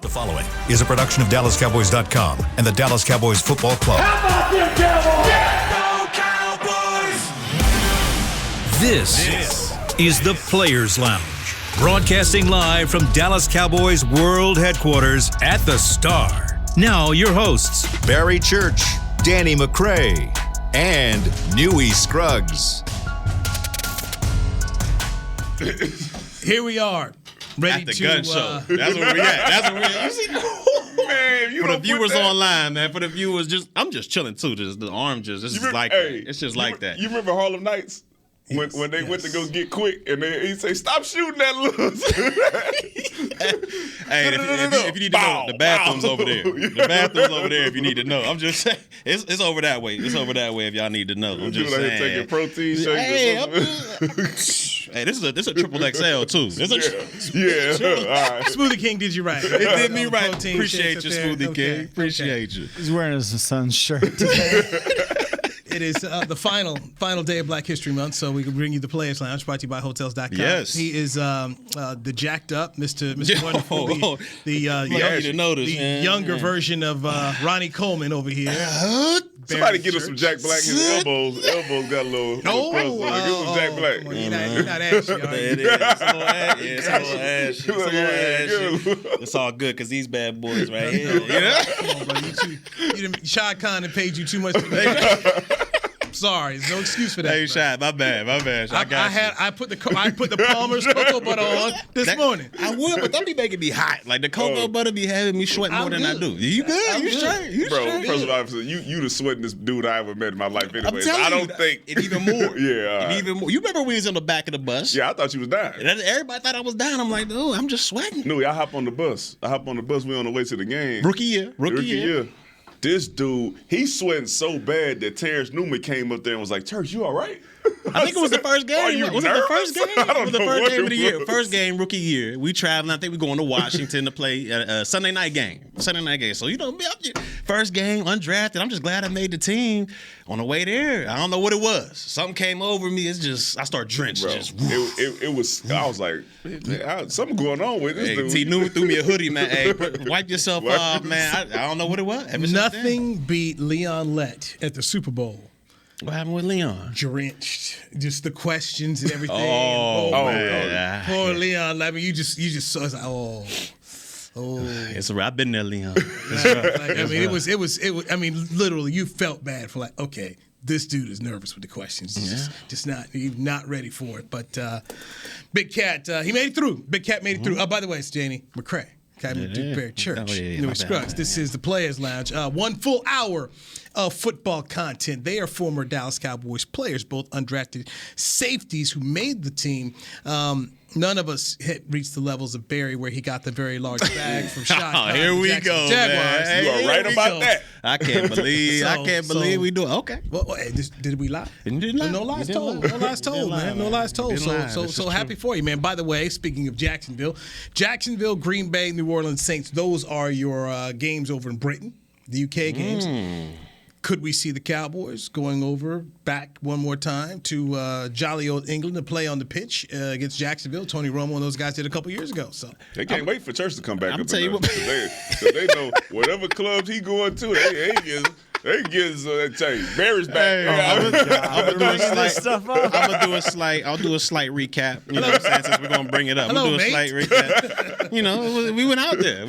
The following is a production of DallasCowboys.com and the Dallas Cowboys Football Club. How about them Cowboys? Go Cowboys! This is the Players Lounge, broadcasting live from Dallas Cowboys World Headquarters at the Star. Now your hosts, Barry Church, Danny McCray, and Newy Scruggs. Here we are. Ready at the to, gun show. That's where we at. That's where we at. You see, Man, you for the viewers online, man. For the viewers, I'm just chilling too. Just the arm, it's just like that. It's just like that. You remember Harlem Nights? When they went to go get Quick, and he say, "Stop shooting that loose." Hey, if you need to know, the bathroom's over there. The bathroom's over there. If you need to know, I'm just saying, it's over that way. It's over that way. If y'all need to know, I'm just saying. Taking protein shakes. Hey, this is a triple XL too. Yeah. All right. Smoothie King did you right. It did me right. Appreciate you, Smoothie King. Appreciate you. He's wearing his son's shirt today. It is the final day of Black History Month, so we can bring you the Players Lounge, brought to you by Hotels.com. Yes. He is the jacked up Mr. Wonderful, the younger version of Ronnie Coleman over here. Somebody get us some Jack Black. His elbows got a little. Get some Jack Black. You're not ashy, are you? It is. It's a little ashy. It's all good because these bad boys right here. You know? Come on, bro. Shad Khan had paid you too much. I'm sorry, there's no excuse for that. Hey, Shad, my bad. I put the Palmer's cocoa butter on this morning. I would, but that be making me hot. Like the cocoa butter be having me sweat more than I do. You good? You straight? Bro, first of all, you the sweatingest dude I ever met in my life. Anyway, I don't think it even more. Yeah, even more. You remember when he was on the back of the bus? Yeah, I thought you was dying. Everybody thought I was dying. I'm like, no, I'm just sweating. No, I hop on the bus. We on the way to the game. Rookie year. This dude, he's sweating so bad that Terrence Newman came up there and was like, "Church, you all right?" I think it was the first game. Was it the first game? I don't it was the know first what game it of the year. was. First game, rookie year. We traveling. I think we're going to Washington to play a Sunday night game. So, first game, undrafted. I'm just glad I made the team. On the way there, I don't know what it was. Something came over me. It's just, I start drenched. Bro, it was, I was like, something going on with this dude. T. Newman threw me a hoodie, man. Hey, wipe yourself off, man. I don't know what it was. Nothing beat Leon Lett at the Super Bowl. What happened with Leon? Drenched. Just the questions and everything. Man. Poor Leon. I mean, you just saw it. Oh. It's right. I've been there, Leon. It was. I mean, literally, you felt bad for like, okay, this dude is nervous with the questions. He's just not ready for it. But Big Cat, he made it through. Big Cat made it through. Oh, by the way, it's Danny McCray. Duke Church. Newy Scruggs. This is the Players Lounge. 1 full hour of football content. They are former Dallas Cowboys players, both undrafted safeties who made the team. None of us had reached the levels of Barry where he got the very large bag from Shot. Here we go, Jaguars. man. You are right about that. I can't believe we do it. Okay. Well, did we lie? Didn't lie. No lies told. No lies told, man. No lies told. So happy for you, man. By the way, speaking of Jacksonville, Green Bay, New Orleans Saints, those are your games over in Britain, the UK games. Could we see the Cowboys going back one more time to jolly old England to play on the pitch against Jacksonville? Tony Romo and those guys did a couple years ago. So they can't wait for Church to come back. I'm tell you what, they know whatever clubs he going to, they get Barry's back. I'll do a slight recap. You know what I'm saying? Since we're gonna bring it up, Hello, we'll do a slight recap. You know, we went out there.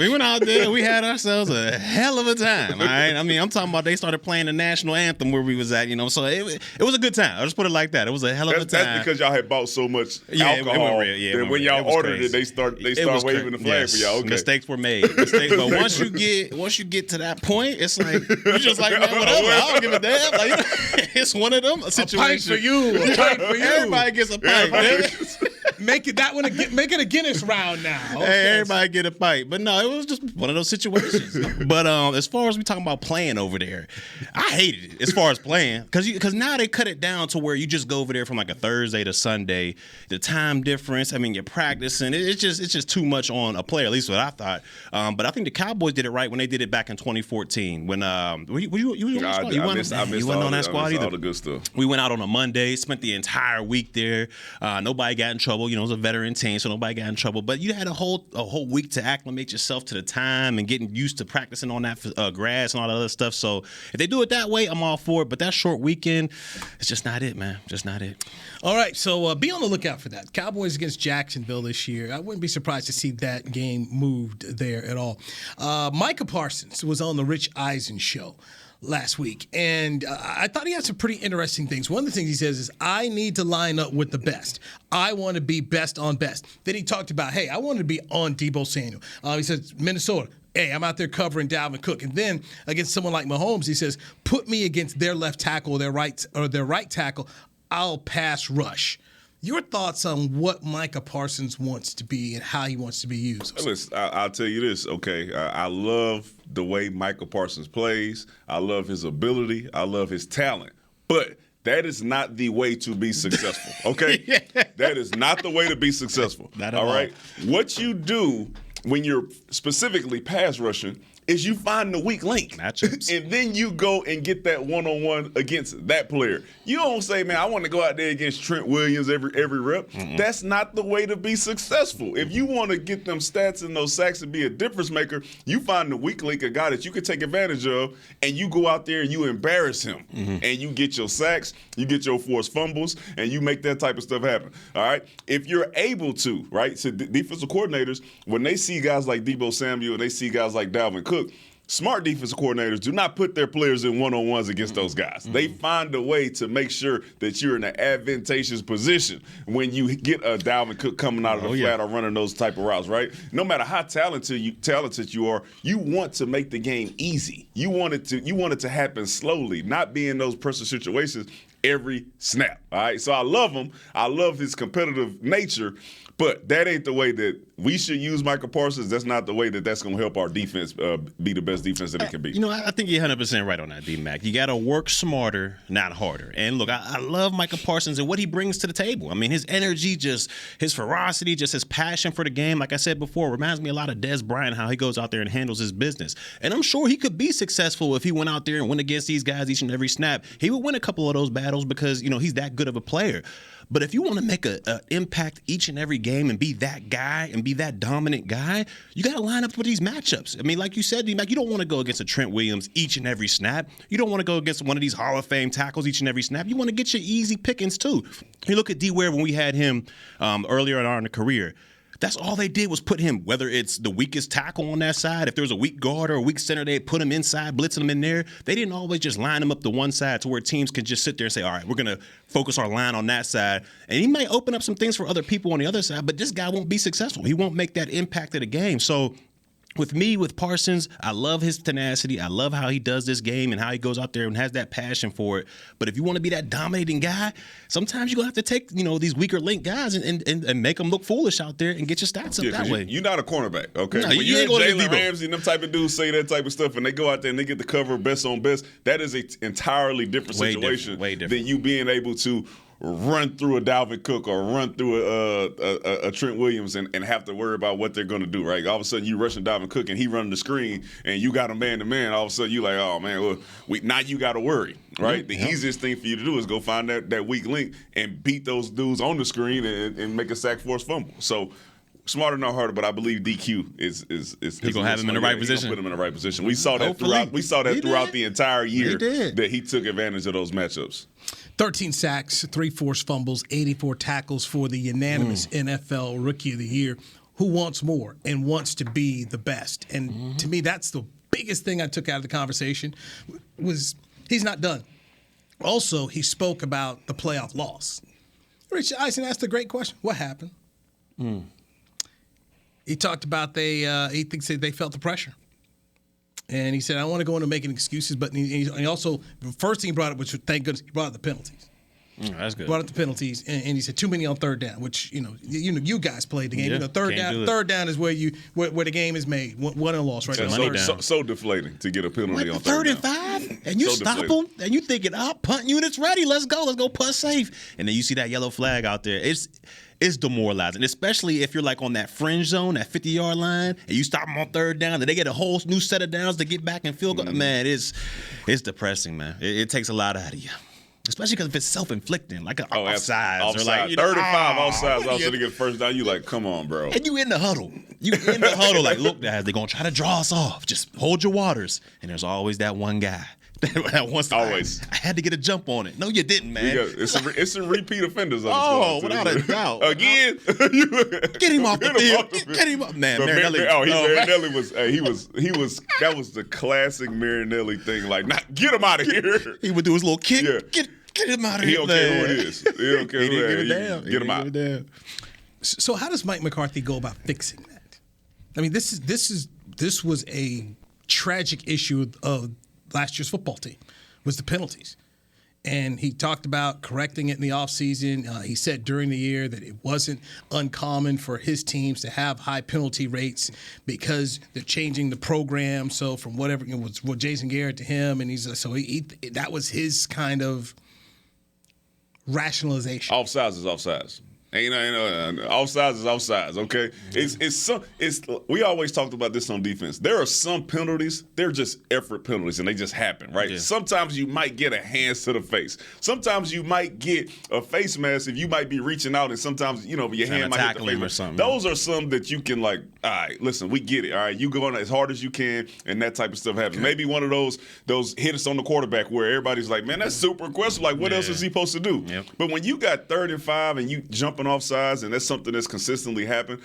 We had ourselves a hell of a time. All right. I mean, I'm talking about they started playing the national anthem where we was at. You know, so it was a good time. I'll just put it like that. It was a hell of a time. That's because y'all had bought so much alcohol. Then when y'all ordered it, they start waving the flag for y'all. Okay. Mistakes were made. But once you get to that point, it's like you just like, man, whatever. I don't give a damn. Like, it's one of them situations. A pint for you. Everybody gets a pint. Make it a Guinness round now. Okay. Hey, everybody get a pint. But no, it was just one of those situations. But as far as we talking about playing over there, I hated it as far as playing because now they cut it down to where you just go over there from like a Thursday to Sunday. The time difference. I mean, you're practicing. It's just too much on a player. At least what I thought. But I think the Cowboys did it right when they did it back in 2014. When you wasn't on that squad either. All the good stuff. We went out on a Monday, spent the entire week there. Nobody got in trouble. you know, it was a veteran team, so nobody got in trouble. But you had a whole week to acclimate yourself to the time and getting used to practicing on that grass and all that other stuff. So if they do it that way, I'm all for it. But that short weekend, it's just not it, man. Just not it. All right, so be on the lookout for that. Cowboys against Jacksonville this year. I wouldn't be surprised to see that game moved there at all. Micah Parsons was on the Rich Eisen show last week, and I thought he had some pretty interesting things. One of the things he says is, I need to line up with the best. I want to be best on best. Then he talked about, hey, I want to be on Deebo Samuel. He says, Minnesota, hey, I'm out there covering Dalvin Cook. And then against someone like Mahomes, he says, put me against their left tackle or their right tackle. I'll pass rush. Your thoughts on what Micah Parsons wants to be and how he wants to be used? Listen, I'll tell you this, okay? I love the way Micah Parsons plays. I love his ability. I love his talent. But that is not the way to be successful, okay? That is not the way to be successful. Not at all. All right? What you do when you're specifically pass rushing is you find the weak link. Matchups. And then you go and get that one-on-one against that player. You don't say, man, I want to go out there against Trent Williams every rep. Mm-mm. That's not the way to be successful. If you want to get them stats and those sacks and be a difference maker, you find the weak link, a guy that you can take advantage of, and you go out there and you embarrass him. Mm-hmm. And you get your sacks, you get your forced fumbles, and you make that type of stuff happen. All right? If you're able to, right, so defensive coordinators, when they see guys like Deebo Samuel and they see guys like Dalvin Cook, smart defensive coordinators do not put their players in one-on-ones against those guys. Mm-hmm. They find a way to make sure that you're in an advantageous position when you get a Dalvin Cook coming out of the flat or running those type of routes, right? No matter how talented you are, you want to make the game easy. You want it to happen slowly, not be in those pressure situations every snap. All right, so I love him. I love his competitive nature. But that ain't the way that we should use Micah Parsons. That's not the way that's going to help our defense be the best defense that it can be. You know, I think you're 100% right on that, D-Mac. You got to work smarter, not harder. And look, I love Micah Parsons and what he brings to the table. I mean, his energy, just his ferocity, just his passion for the game, like I said before, reminds me a lot of Des Bryant, how he goes out there and handles his business. And I'm sure he could be successful if he went out there and went against these guys each and every snap. He would win a couple of those battles because, you know, he's that good of a player. But if you want to make an impact each and every game and be that guy and be that dominant guy, you got to line up for these matchups. I mean, like you said, D-Mac, you don't want to go against a Trent Williams each and every snap. You don't want to go against one of these Hall of Fame tackles each and every snap. You want to get your easy pickings, too. You look at D-Ware when we had him earlier in our career. That's all they did was put him, whether it's the weakest tackle on that side, if there was a weak guard or a weak center, they'd put him inside, blitzing him in there. They didn't always just line him up to one side to where teams can just sit there and say, all right, we're going to focus our line on that side. And he might open up some things for other people on the other side, but this guy won't be successful. He won't make that impact of the game. So with Parsons, I love his tenacity. I love how he does this game and how he goes out there and has that passion for it. But if you want to be that dominating guy, sometimes you're going to have to take, you know, these weaker link guys and make them look foolish out there and get your stats up that way. You're not a cornerback, okay? No, when you you ain't hear going to Jalen Ramsey and them type of dudes say that type of stuff and they go out there and they get the cover best on best, that is an entirely different situation than you being able to run through a Dalvin Cook or run through a Trent Williams and have to worry about what they're going to do, right? All of a sudden, you rushing Dalvin Cook and he running the screen and you got a man-to-man. All of a sudden, you like, oh, man, well, now you got to worry, right? The easiest thing for you to do is go find that weak link and beat those dudes on the screen and make a sack force fumble. So, smarter, not harder, but I believe DQ is He's gonna have him in the right position. Put him in the right position. We saw that throughout the entire year that he took advantage of those matchups. 13 sacks, 3 forced fumbles, 84 tackles for the unanimous NFL Rookie of the Year. Who wants more and wants to be the best? And to me, that's the biggest thing I took out of the conversation was he's not done. Also, he spoke about the playoff loss. Rich Eisen asked a great question. What happened? He talked about he thinks they felt the pressure. And he said, I don't want to go into making excuses, but he also, the first thing he brought up, which thank goodness, he brought up the penalties. That's good. Brought up the penalties, and he said too many on third down, which you guys played the game. Yeah, third down is where the game is made. Won and lost, right? So deflating to get a penalty on third and 5, and you stop them, and you thinking, punt unit's ready. Let's go punt safe, and then you see that yellow flag out there. It's demoralizing, especially if you're like on that fringe zone, that 50-yard line, and you stop them on third down, and they get a whole new set of downs to get back and field goal. Man, it's depressing, man. It takes a lot out of you. Especially because if it's self-inflicting, like an offside, offsides or like 35 offsides, all to get first down. You like, come on, bro. And you in the huddle. Like, look, guys, they're gonna try to draw us off. Just hold your waters. And there's always that one guy. That wants always. I had to get a jump on it. No, you didn't, man. It's a repeat offenders. On without a doubt. Again, get him off the field. Get him up, man. Marinelli was. He was. That was the classic Marinelli thing. Like, get him out of here. He would do his little kick. Yeah. Get him out of He here. don't care who it is. He don't care who it is. Get him out. So how does Mike McCarthy go about fixing that? I mean, this was a tragic issue of last year's football team, was the penalties. And he talked about correcting it in the offseason. He said during the year that it wasn't uncommon for his teams to have high penalty rates because they're changing the program. So from whatever it was, Jason Garrett to him, and he's so that was his kind of rationalization. Offsides is offsides. Ain't offsides is offsides, okay? We always talked about this on defense. There are some penalties, they're just effort penalties, and they just happen, right? Yeah. Sometimes you might get a hands to the face. Sometimes you might get a face mask if you might be reaching out, and sometimes, your hand might hit the face. Or something. Those are some that you can all right, listen, we get it, all right? You go on as hard as you can, and that type of stuff happens. Okay. Maybe one of those hits on the quarterback where everybody's like, man, that's super questionable. Like, what else is he supposed to do? Yep. But when you got 3rd and 5 and you jumping off sides, and that's something that's consistently happening.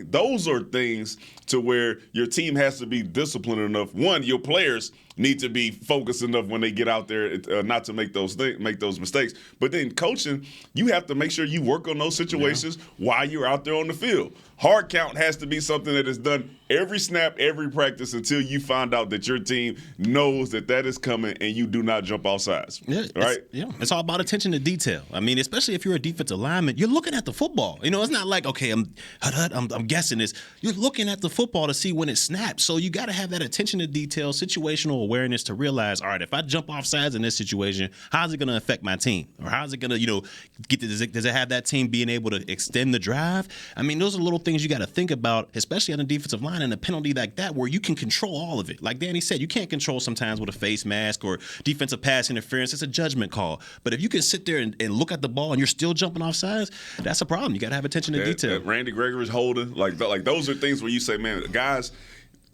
Those are things to where your team has to be disciplined enough. One, your players need to be focused enough when they get out there not to make those mistakes. But then coaching, you have to make sure you work on those situations while you're out there on the field. Hard count has to be something that is done every snap, every practice until you find out that your team knows that is coming and you do not jump off sides. Yeah, right? It's all about attention to detail. I mean, especially if you're a defensive lineman, you're looking at the football. It's not like, okay, I'm guessing this. You're looking at the football to see when it snaps. So you got to have that attention to detail, situational awareness to realize, all right, if I jump off sides in this situation, how's it going to affect my team? Or how's it going to, does it have that team being able to extend the drive? I mean, those are little things you got to think about, especially on the defensive line and a penalty like that where you can control all of it. Like Danny said, you can't control sometimes with a face mask or defensive pass interference. It's a judgment call. But if you can sit there and look at the ball and you're still jumping off sides, that's a problem. You got to have attention to detail. Randy Gregory's holding, like those are things where you say, man, guys,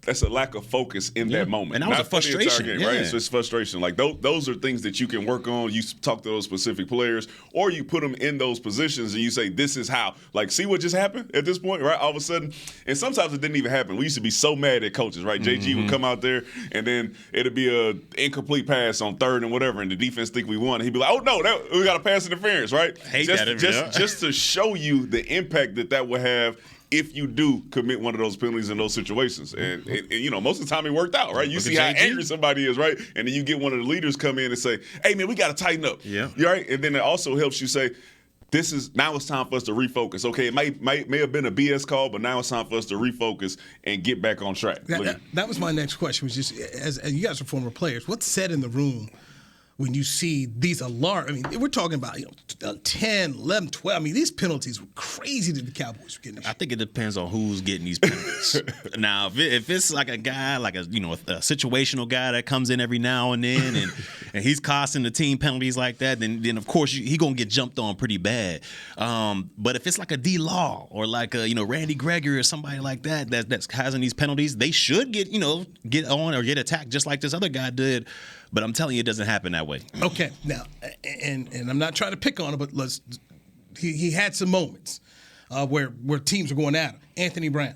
that's a lack of focus in that moment. And that was a frustration. Game, right? It's just frustration. Like those are things that you can work on. You talk to those specific players, or you put them in those positions and you say, this is how. Like, see what just happened at this point, right? All of a sudden. And sometimes it didn't even happen. We used to be so mad at coaches, right? JG would come out there and then it'd be a incomplete pass on 3rd and whatever, and the defense think we won. And he'd be like, oh, no, we got a pass interference, right? Just to show you the impact that would have if you do commit one of those penalties in those situations. And most of the time it worked out, right? You see how angry somebody is, right? And then you get one of the leaders come in and say, hey, man, we got to tighten up. Yeah. Right? And then it also helps you say, now it's time for us to refocus. Okay, it may have been a BS call, but now it's time for us to refocus and get back on track. That was my next question, was just, as you guys are former players, what's said in the room when you see these alarm? I mean, we're talking about 10, 11, 12. I mean, these penalties were crazy that the Cowboys were getting. I think it depends on who's getting these penalties. Now, if it's like a guy, like a situational guy that comes in every now and then, and he's costing the team penalties like that, then of course he gonna get jumped on pretty bad. But if it's like a D Law or like a Randy Gregory or somebody like that's causing these penalties, they should get on or get attacked just like this other guy did. But I'm telling you, it doesn't happen that way. Okay, now, and I'm not trying to pick on him, but he had some moments where teams are going at him. Anthony Brown.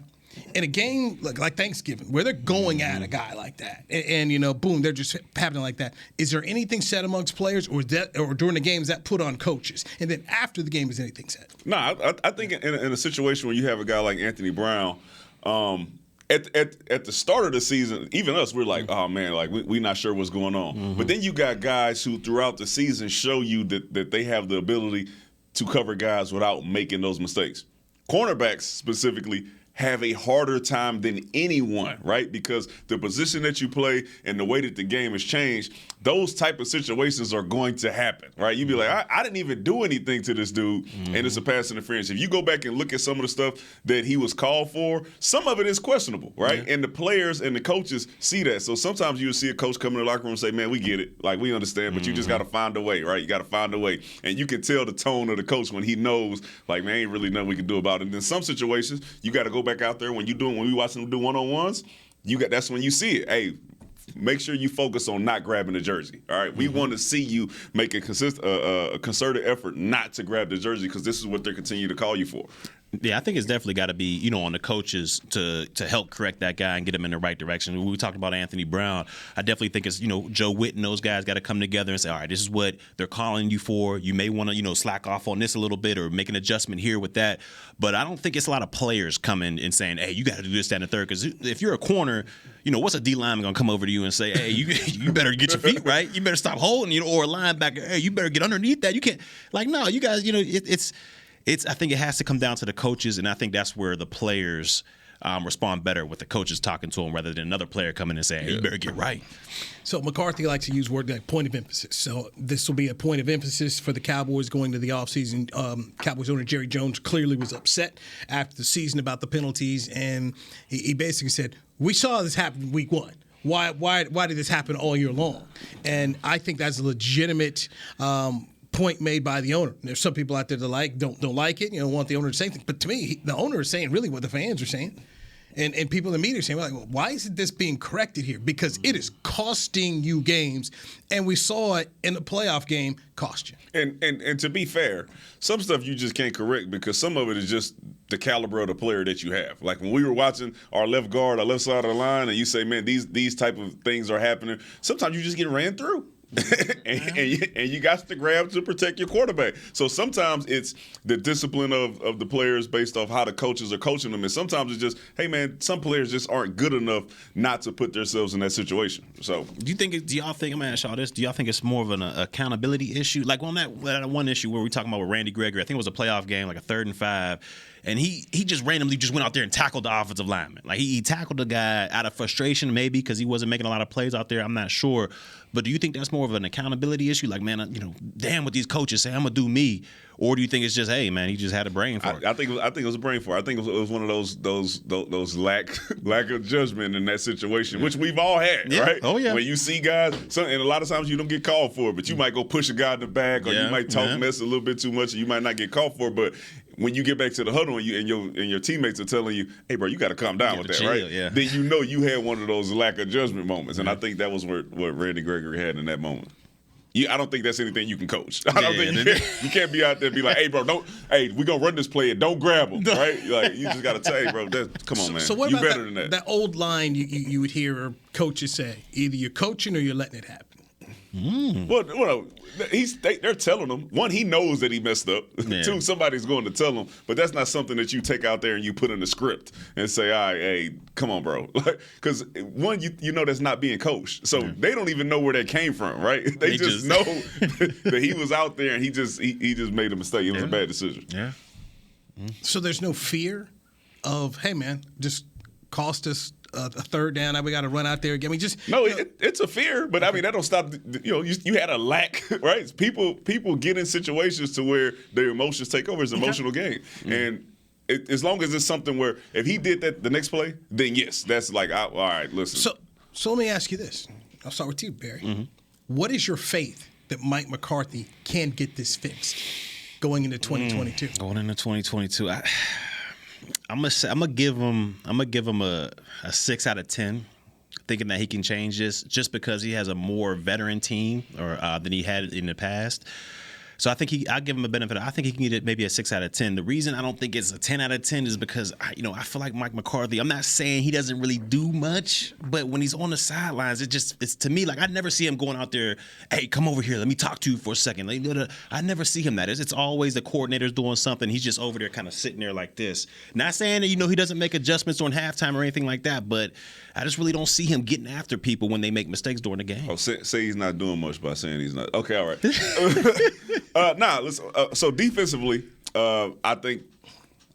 In a game like Thanksgiving, where they're going at a guy like that, and boom, they're just happening like that. Is there anything said amongst players, or during the game is that put on coaches? And then after the game, is anything said? No, I think in a situation where you have a guy like Anthony Brown, at the start of the season, even us, we're like, oh man, like we're not sure what's going on. Mm-hmm. But then you got guys who throughout the season show you that they have the ability to cover guys without making those mistakes. Cornerbacks specifically have a harder time than anyone, right? Because the position that you play and the way that the game has changed, those type of situations are going to happen, right? You'd be like, I didn't even do anything to this dude, and it's a pass interference. If you go back and look at some of the stuff that he was called for, some of it is questionable, right? And the players and the coaches see that. So sometimes you'll see a coach come in the locker room and say, man, we get it. Like, we understand, but you just got to find a way, right? You got to find a way. And you can tell the tone of the coach when he knows, like, man, ain't really nothing we can do about it. And in some situations, you got to go back out there when we watching them do one-on-ones, that's when you see it. Hey, make sure you focus on not grabbing the jersey. All right, we want to see you make a concerted effort not to grab the jersey, because this is what they continue to call you for. Yeah, I think it's definitely got to be, on the coaches to help correct that guy and get him in the right direction. When we talked about Anthony Brown, I definitely think it's, Joe Witt and those guys got to come together and say, all right, this is what they're calling you for. You may want to, slack off on this a little bit or make an adjustment here with that. But I don't think it's a lot of players coming and saying, hey, you got to do this, that, and the third. Because if you're a corner, what's a D lineman going to come over to you and say, hey, you better get your feet right. You better stop holding, or a linebacker, hey, you better get underneath that. You can't, no, you guys, I think it has to come down to the coaches, and I think that's where the players respond better with the coaches talking to them rather than another player coming and saying, hey, you better get right. So McCarthy likes to use word like point of emphasis. So this will be a point of emphasis for the Cowboys going to the offseason. Cowboys owner Jerry Jones clearly was upset after the season about the penalties, and he basically said, we saw this happen week one. Why did this happen all year long? And I think that's a legitimate point made by the owner. There's some people out there that don't like it, want the owner to say things. But to me, the owner is saying really what the fans are saying. And people in the media are saying, well, why isn't this being corrected here? Because it is costing you games. And we saw it in the playoff game cost you. And to be fair, some stuff you just can't correct because some of it is just the caliber of the player that you have. Like when we were watching our left guard, our left side of the line, and you say, man, these type of things are happening, sometimes you just get ran through. and you got to grab to protect your quarterback. So sometimes it's the discipline of the players based off how the coaches are coaching them. And sometimes it's just, hey, man, some players just aren't good enough not to put themselves in that situation. So do y'all think, I'm going to ask y'all this, do y'all think it's more of an accountability issue? Like on that one issue where we're talking about with Randy Gregory, I think it was a playoff game, like a 3rd and 5. And he just randomly just went out there and tackled the offensive lineman. Like he tackled the guy out of frustration maybe because he wasn't making a lot of plays out there. I'm not sure. But do you think that's more of an accountability issue? Like, man, damn what these coaches say, I'm going to do me. Or do you think it's just, hey, man, he just had a brain for it? I think it was a brain for it. I think it was one of those lack of judgment in that situation, which we've all had, right? Oh, yeah. When you see guys, and a lot of times you don't get called for it, but you might go push a guy in the back or you might talk mess a little bit too much and you might not get called for it. But when you get back to the huddle and your teammates are telling you, hey, bro, you got to calm down with that, chill, right? Yeah. Then you had one of those lack of judgment moments. And I think that was what Randy Gregory had in that moment. I don't think that's anything you can coach. I don't think you can't be out there and be like, hey, bro, we're going to run this play and don't grab him, right? Like, you just got to tell, hey, bro, come on, man. So what you about better than that. That old line you would hear coaches say, either you're coaching or you're letting it happen? Well, they're telling him. One, he knows that he messed up. Yeah. Two, somebody's going to tell him. But that's not something that you take out there and you put in the script and say, all right, hey, come on, bro. Because one, you know that's not being coached. So they don't even know where that came from, right? They just know that he was out there and he just made a mistake. It was a bad decision. Yeah. So there's no fear of, hey, man, just cost us a 3rd down. Now we got to run out there again. It's a fear, but I mean that don't stop. You had a lack, right? People get in situations to where their emotions take over. It's an emotional game, and as long as it's something where if he did that the next play, then yes, that's like all right. Listen. So let me ask you this. I'll start with you, Barry. What is your faith that Mike McCarthy can get this fixed going into 2022? Going into 2022, I'm gonna give him a 6 out of 10, thinking that he can change this just because he has a more veteran team than he had in the past. So I think I give him a benefit. I think he can get it maybe a 6 out of 10. The reason I don't think it's a 10 out of 10 is because I feel like Mike McCarthy. I'm not saying he doesn't really do much, but when he's on the sidelines, it's to me like I never see him going out there. Hey, come over here. Let me talk to you for a second. I never see him that. It's always the coordinator's doing something. He's just over there, kind of sitting there like this. Not saying that he doesn't make adjustments during halftime or anything like that, but I just really don't see him getting after people when they make mistakes during the game. Oh, say he's not doing much by saying he's not. Okay, all right. Listen. So defensively, I think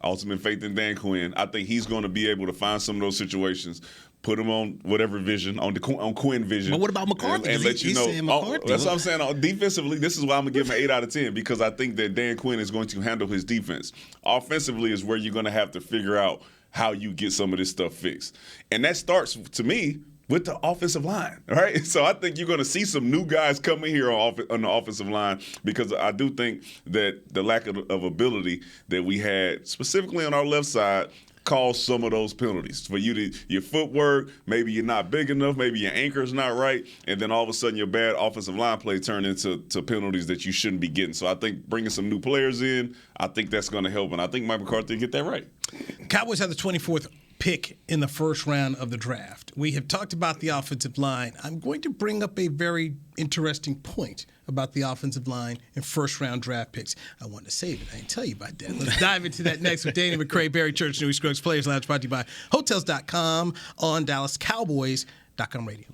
ultimate faith in Dan Quinn. I think he's going to be able to find some of those situations. Put him on whatever vision, on Quinn vision. But what about McCarthy? And let you know. Saying McCarthy. That's what I'm saying. Defensively, this is why I'm going to give him an 8 out of 10 because I think that Dan Quinn is going to handle his defense. Offensively is where you're going to have to figure out how you get some of this stuff fixed. And that starts, to me, with the offensive line, right? So I think you're going to see some new guys coming here on the offensive line because I do think that the lack of ability that we had, specifically on our left side, caused some of those penalties. For you to your footwork, maybe you're not big enough, maybe your anchor's not right, and then all of a sudden your bad offensive line play turned into penalties that you shouldn't be getting. So I think bringing some new players in, I think that's going to help, and I think Mike McCarthy will get that right. Cowboys have the 24th pick in the first round of the draft. We have talked about the offensive line. I'm going to bring up a very interesting point about the offensive line and first-round draft picks. I wanted to save it. I didn't tell you about that. Let's dive into that next with Danny McCray, Barry Church, Newy Scruggs Players Lounge, brought to you by Hotels.com on DallasCowboys.com radio.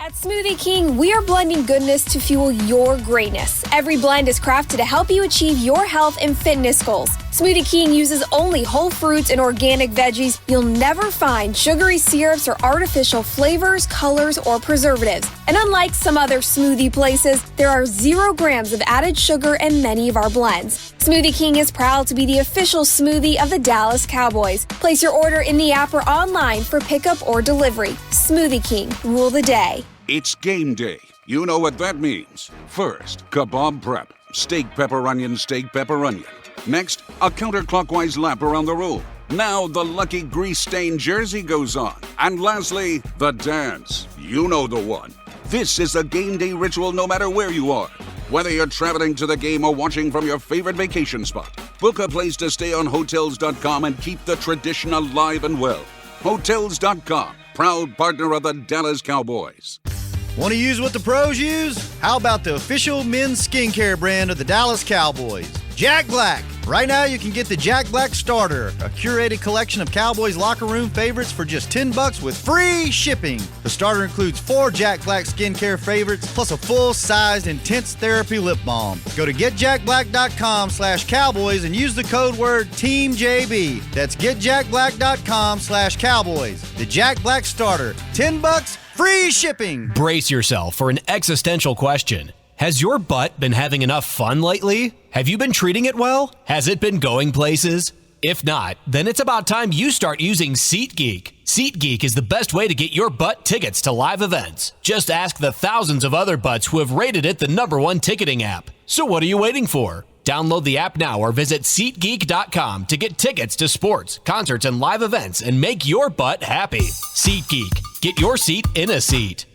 At Smoothie King, we are blending goodness to fuel your greatness. Every blend is crafted to help you achieve your health and fitness goals. Smoothie King uses only whole fruits and organic veggies. You'll never find sugary syrups or artificial flavors, colors, or preservatives. And unlike some other smoothie places, there are 0 grams of added sugar in many of our blends. Smoothie King is proud to be the official smoothie of the Dallas Cowboys. Place your order in the app or online for pickup or delivery. Smoothie King, rule the day. It's game day. You know what that means. First, kebab prep. Steak, pepper, onion, steak, pepper, onion. Next, a counterclockwise lap around the room. Now the lucky grease-stained jersey goes on. And lastly, the dance. You know the one. This is a game day ritual no matter where you are. Whether you're traveling to the game or watching from your favorite vacation spot, book a place to stay on Hotels.com and keep the tradition alive and well. Hotels.com, proud partner of the Dallas Cowboys. Want to use what the pros use? How about the official men's skincare brand of the Dallas Cowboys, Jack Black? Right now you can get the Jack Black Starter, a curated collection of Cowboys locker room favorites for just $10 with free shipping. The starter includes 4 Jack Black skincare favorites plus a full-sized intense therapy lip balm. Go to getjackblack.com/Cowboys and use the code word TEAMJB. That's getjackblack.com/Cowboys. The Jack Black Starter, $10, free shipping. Brace yourself for an existential question. Has your butt been having enough fun lately? Have you been treating it well? Has it been going places? If not, then it's about time you start using SeatGeek. SeatGeek is the best way to get your butt tickets to live events. Just ask the thousands of other butts who have rated it the #1 ticketing app. So what are you waiting for? Download the app now or visit SeatGeek.com to get tickets to sports, concerts, and live events and make your butt happy. SeatGeek. Get your seat in a seat.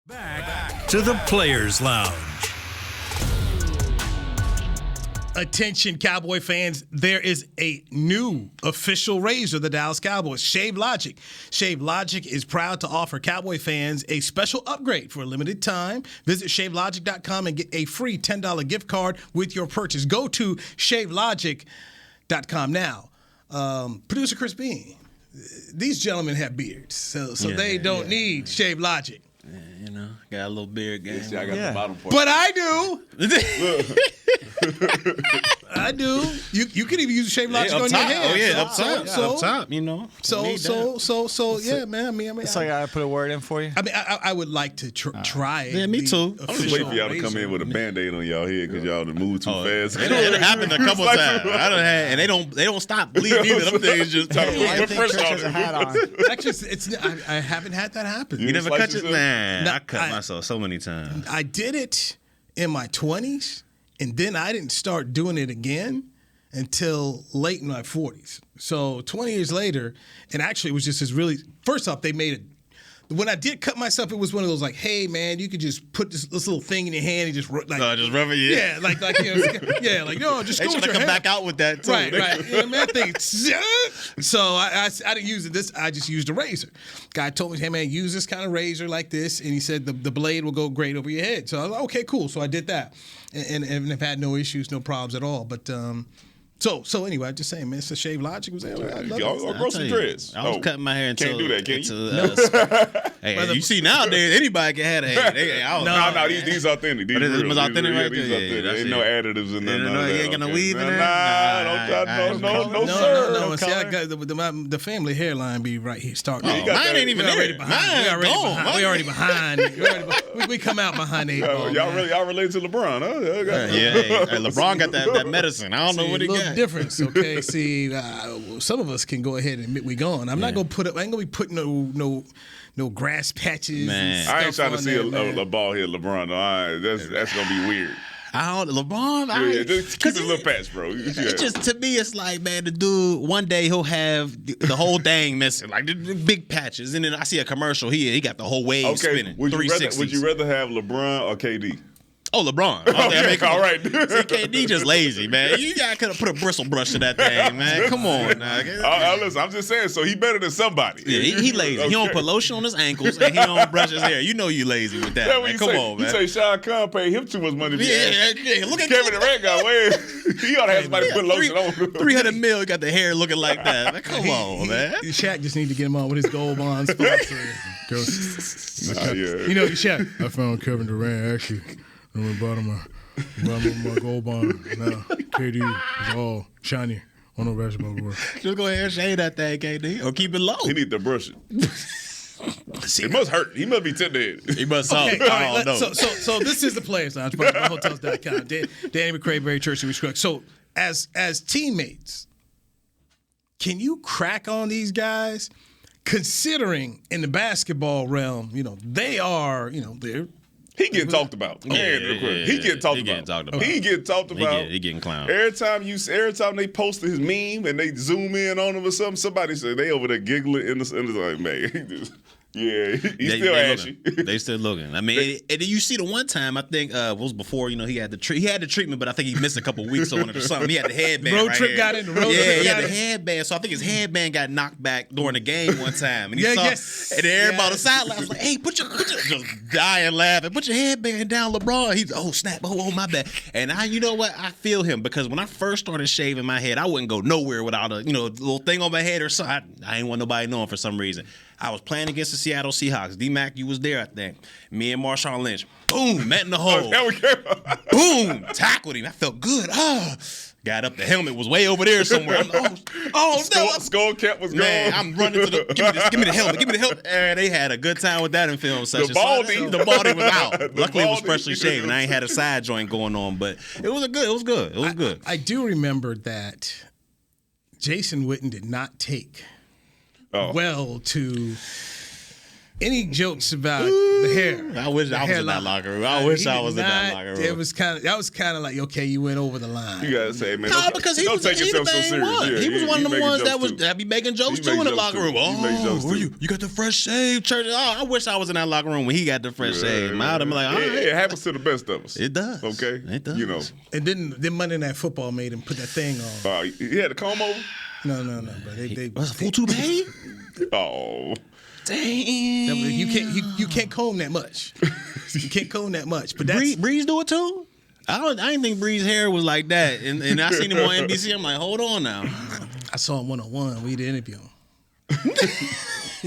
Back to the Players Lounge. Attention, Cowboy fans, there is a new official razor of the Dallas Cowboys, Shave Logic. Shave Logic is proud to offer Cowboy fans a special upgrade for a limited time. Visit shavelogic.com and get a free $10 gift card with your purchase. Go to shavelogic.com now. Producer Chris Bean, these gentlemen have beards, so they don't need Shave Logic. You know, got a little beard game. I got the bottom part. But I do. I do. You can even use Shave Logic on your head. Oh yeah, up top. So, up top. You know. So yeah, man. I mean, So I gotta put a word in for you. I mean, I would like to try. Yeah, me too. I'm just waiting for y'all to come in with a Band-Aid on y'all head because y'all done moved too fast. It happened a couple times. I done had, and they don't stop bleeding either. Them things just talking. I think Chris has a hat on. Actually, I haven't had that happen. You never cut your man. No, I cut myself so many times. I did it in my 20s, and then I didn't start doing it again until late in my 40s. So 20 years later, and actually it was just this really, first off, they made it, when I did cut myself, it was one of those like, hey man, you could just put this little thing in your hand and just like, just rub it. Yeah, like you know, yeah, like no, just they go with trying your to come hand. back out with that too. Right. You know, man, that thing. So I didn't use it. I just used a razor. Guy told me, hey man, use this kind of razor like this, and he said the blade will go great over your head. So I was like, okay, cool. So I did that, and have had no issues, no problems at all. But So anyway, I'm just saying, man, it's a shave logic. Was there? I'll grow some dreads. I was cutting my hair until can't do that, can you? Hey, you see nowadays anybody can have a hair. No, these authentic. These This real. is authentic right These there. authentic. Yeah, Ain't no additives in there. You ain't got no weave in there? No, sir. No. See, I got the family hairline be right here starting. Mine ain't even there. We already behind. We come out behind 8 ball. Y'all relate to LeBron, huh? Yeah, LeBron got that medicine. I don't know what he got. Difference, okay. See, some of us can go ahead and admit we gone. I'm not gonna put up. I ain't gonna be putting no grass patches. Man. And I ain't trying to see there, a bald head LeBron. That's gonna be weird. LeBron. Just keep a little patch, bro. It's just, to me, it's like, man, the dude, one day he'll have the whole thing missing, like the big patches, and then I see a commercial here, he got the whole wave spinning. Would you rather have LeBron or KD? Oh, LeBron. All right. See, KD just lazy, man. You could have put a bristle brush to that thing, man. Come on. Listen, I'm just saying, so he better than somebody. Yeah, he lazy. He don't put lotion on his ankles, and he don't brush his hair. You know you lazy with that, man. Come on, man. You say Sean Khan paid him too much money. Yeah. Look at Kevin Durant got way. He ought to have somebody put lotion on. $300 million, got the hair looking like that. Man, come on, man. Shaq just need to get him on with his gold bond sponsor. You know, Shaq. I found Kevin Durant actually. On the bottom of my gold bond. Now, KD is all shiny on the basketball court. Just go ahead and shade that thing, KD, or keep it low. He need to brush it. It must hurt. He must be tender-headed. He must okay, salt. all right, so this is the Players Lounge, hotels.com. Danny McCray, Barry Church, and Rich. So as teammates, can you crack on these guys? Considering in the basketball realm, they are, they're. He getting talked about. He getting talked about. He getting talked about. He getting clowned. Every time they posted his meme and they zoom in on him or something, somebody said they over there giggling in the like, man. Yeah, he's still ashy. They still looking. I mean, and you see the one time, I think it was before, he had the treatment, but I think he missed a couple weeks on it or something. He had the headband. Road trip got in. He had the headband. So I think his headband got knocked back during the game one time. And he saw, and then everybody on the sideline was like, hey, put your just dying laughing. Put your headband down, LeBron. He's, oh, snap. Oh, my bad. And you know what? I feel him because when I first started shaving my head, I wouldn't go nowhere without a, little thing on my head or something. I ain't want nobody knowing for some reason. I was playing against the Seattle Seahawks. D-Mac, you was there, I think. Me and Marshawn Lynch. Boom, met in the hole. Boom, tackled him. I felt good. Got up. The helmet was way over there somewhere. Skull cap was gone. Man, I'm running to the. Give me the helmet. Give me the helmet. And they had a good time with that in film session. The baldy was out. Luckily, it was freshly shaven. I ain't had a side joint going on, but it was good. I do remember that Jason Witten did not take well to any jokes about the hair. I wish I was in that locker room. I wish I was in that locker room. That was kind of like, okay, you went over the line. You gotta say, man, because he was take yourself so serious. He was one of the ones that be making jokes too in the locker room. You got the fresh shave, church. Oh, I wish I was in that locker room when he got the fresh shave. I'd have been like, all right. It happens to the best of us. It does. Okay, it does. And then Monday Night Football made him put that thing on. He had to comb over. No, bro. They was a full toupee. Oh. Damn. You can't comb that much. You can't comb that much. But that's Breeze do it too? I didn't think Breeze's hair was like that. And I seen him on NBC. I'm like, hold on now. I saw him one-on-one. We did interview him.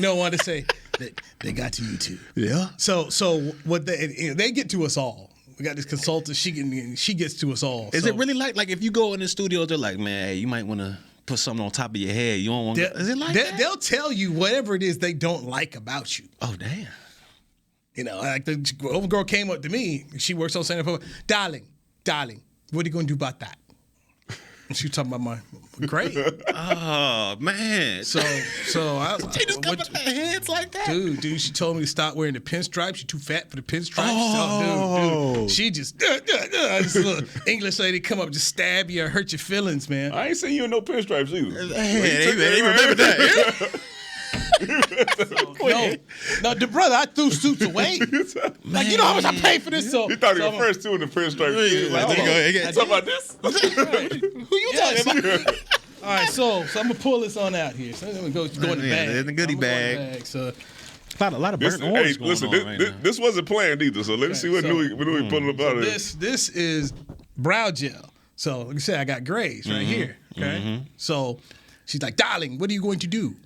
I wanted to say that they got to you too. Yeah. So what they get to us all. We got this consultant. She gets to us all. Is it really like if you go in the studio, they're like, man, hey, you might want to put something on top of your head. You don't want. Is it like that? They'll tell you whatever it is they don't like about you. Oh damn. Like the old girl came up to me. She works on Santa Fe. Darling, what are you gonna do about that? And she was talking about my great. Oh man. So I was like, she just got their heads like that. Dude, she told me to stop wearing the pinstripes. You're too fat for the pinstripes. Oh. Dude. She just this little English lady come up, just stab you or hurt your feelings, man. I ain't seen you in no pinstripes either. They remember that. No, the brother, I threw suits away. Like, you know how much I paid for this? So he thought he was first two in the pinstripes. Talk about this? Who you talking about? All right, so I'm gonna pull this on out here. So I'm gonna go in the bag. In the goodie bag. So a lot of burnt orange going on right now. This wasn't planned either. So let's see what new we put up out of this is brow gel. So, like I said, I got grays right here. Okay. So she's like, darling, what are you going to do?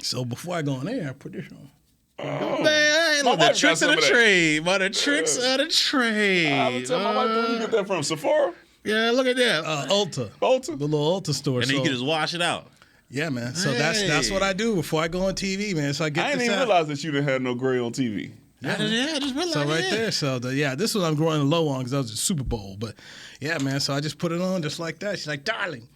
So before I go on there, I put this on. Oh, man, look, the tricks of the trade. But the tricks of the trade. I would tell my wife, where you get that from? Sephora? Yeah, look at that. Ulta. Ulta? The little Ulta store. And then you can just wash it out. Yeah, man. So that's what I do before I go on TV, man. So I didn't even realize that you didn't have no gray on TV. Yeah, I just realized. So right there. So this was I'm growing low on because I was at Super Bowl. But yeah, man. So I just put it on just like that. She's like, darling,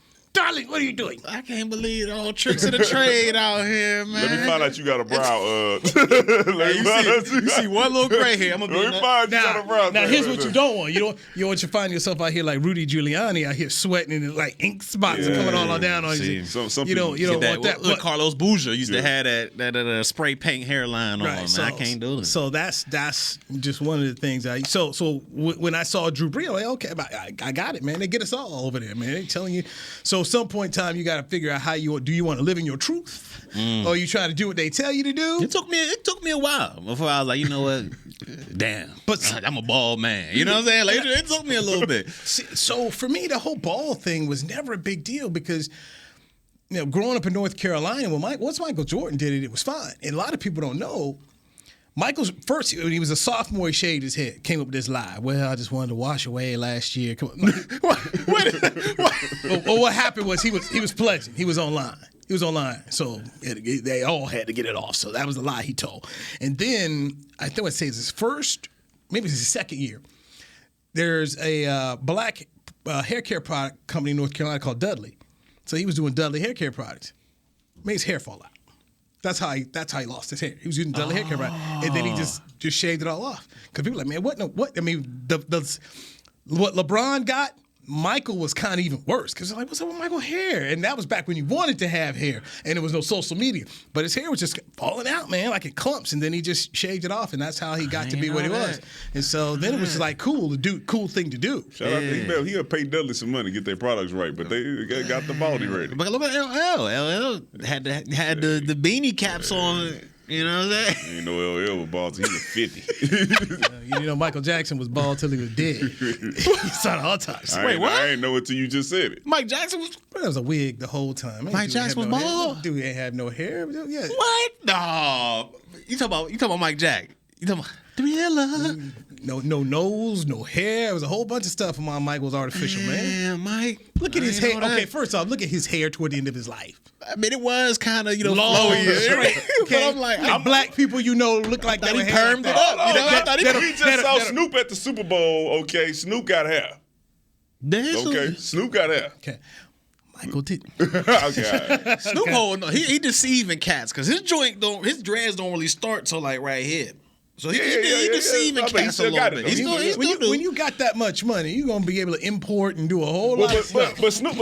what are you doing? I can't believe all tricks of the trade out here, man. Let me find out you got a brow. You see one little gray hair. I'm gonna be Let me find you got a brow. Now here's what you don't want. You don't want to find yourself out here like Rudy Giuliani out here sweating and like ink spots are coming all down on you. You don't want that. Look, Carlos Bouger used to have that spray paint hairline on. Right, Man, so, I can't do it. So that's just one of the things. When I saw Drew Brees, I'm like, okay, I got it, man. They get us all over there, man. They telling you. So at some point in time, you got to figure out do you want to live in your truth, or you trying to do what they tell you to do? It took me a while before I was like, you know what, damn, but I'm a bald man. You know what I'm saying? Like it took me a little bit. So for me, the whole ball thing was never a big deal because, growing up in North Carolina, once Michael Jordan did it was fine. And a lot of people don't know. Michael's first, when he was a sophomore, he shaved his head, came up with this lie. Well, I just wanted to wash away last year. Come on. What happened was he was pledging. He was online. So they all had to get it off. So that was the lie he told. And then I think I'd say it's his first, maybe it's his second year. There's a black hair care product company in North Carolina called Dudley. So he was doing Dudley hair care products. Made his hair fall out. That's how he lost his hair. He was using Dudley hair care product, and then he just shaved it all off. Because people were like, man, what? I mean, what LeBron got, Michael was kind of even worse. Because they're like, what's up with Michael's hair? And that was back when you wanted to have hair, and there was no social media. But his hair was just falling out, man, like in clumps. And then he just shaved it off, and that's how he got to be what he was. And so then it was just like cool thing to do. Shout out to he'll pay Dudley some money to get their products right, but they got the baldy ready. But look at LL. LL had the beanie caps on. You know what I'm saying? You know LL was bald till he was 50. Michael Jackson was bald till he was dead. He saw the autopsy. Wait, what? I ain't know it till you just said it. Mike Jackson was... That was a wig the whole time. Mike Jackson was bald? Dude ain't have no hair. Yeah. What? No. You talking about Mike Jack. You talking about Thriller. No nose, no hair. It was a whole bunch of stuff on Mike was artificial, man. Mike. Look at his hair. Okay, first off, look at his hair toward the end of his life. I mean, it was kind of, long, flowy. Okay. But I'm like, black people, look like that. He permed it up. I thought we just saw Snoop at the Super Bowl. Okay, Snoop got hair. Okay, Snoop got hair. Okay. Michael didn't. Okay. Snoop, he deceiving cats because his dreads don't really start till like right here. So he deceiving cats a little bit. When you got that much money, you're gonna be able to import and do a whole lot of stuff. But Snoop,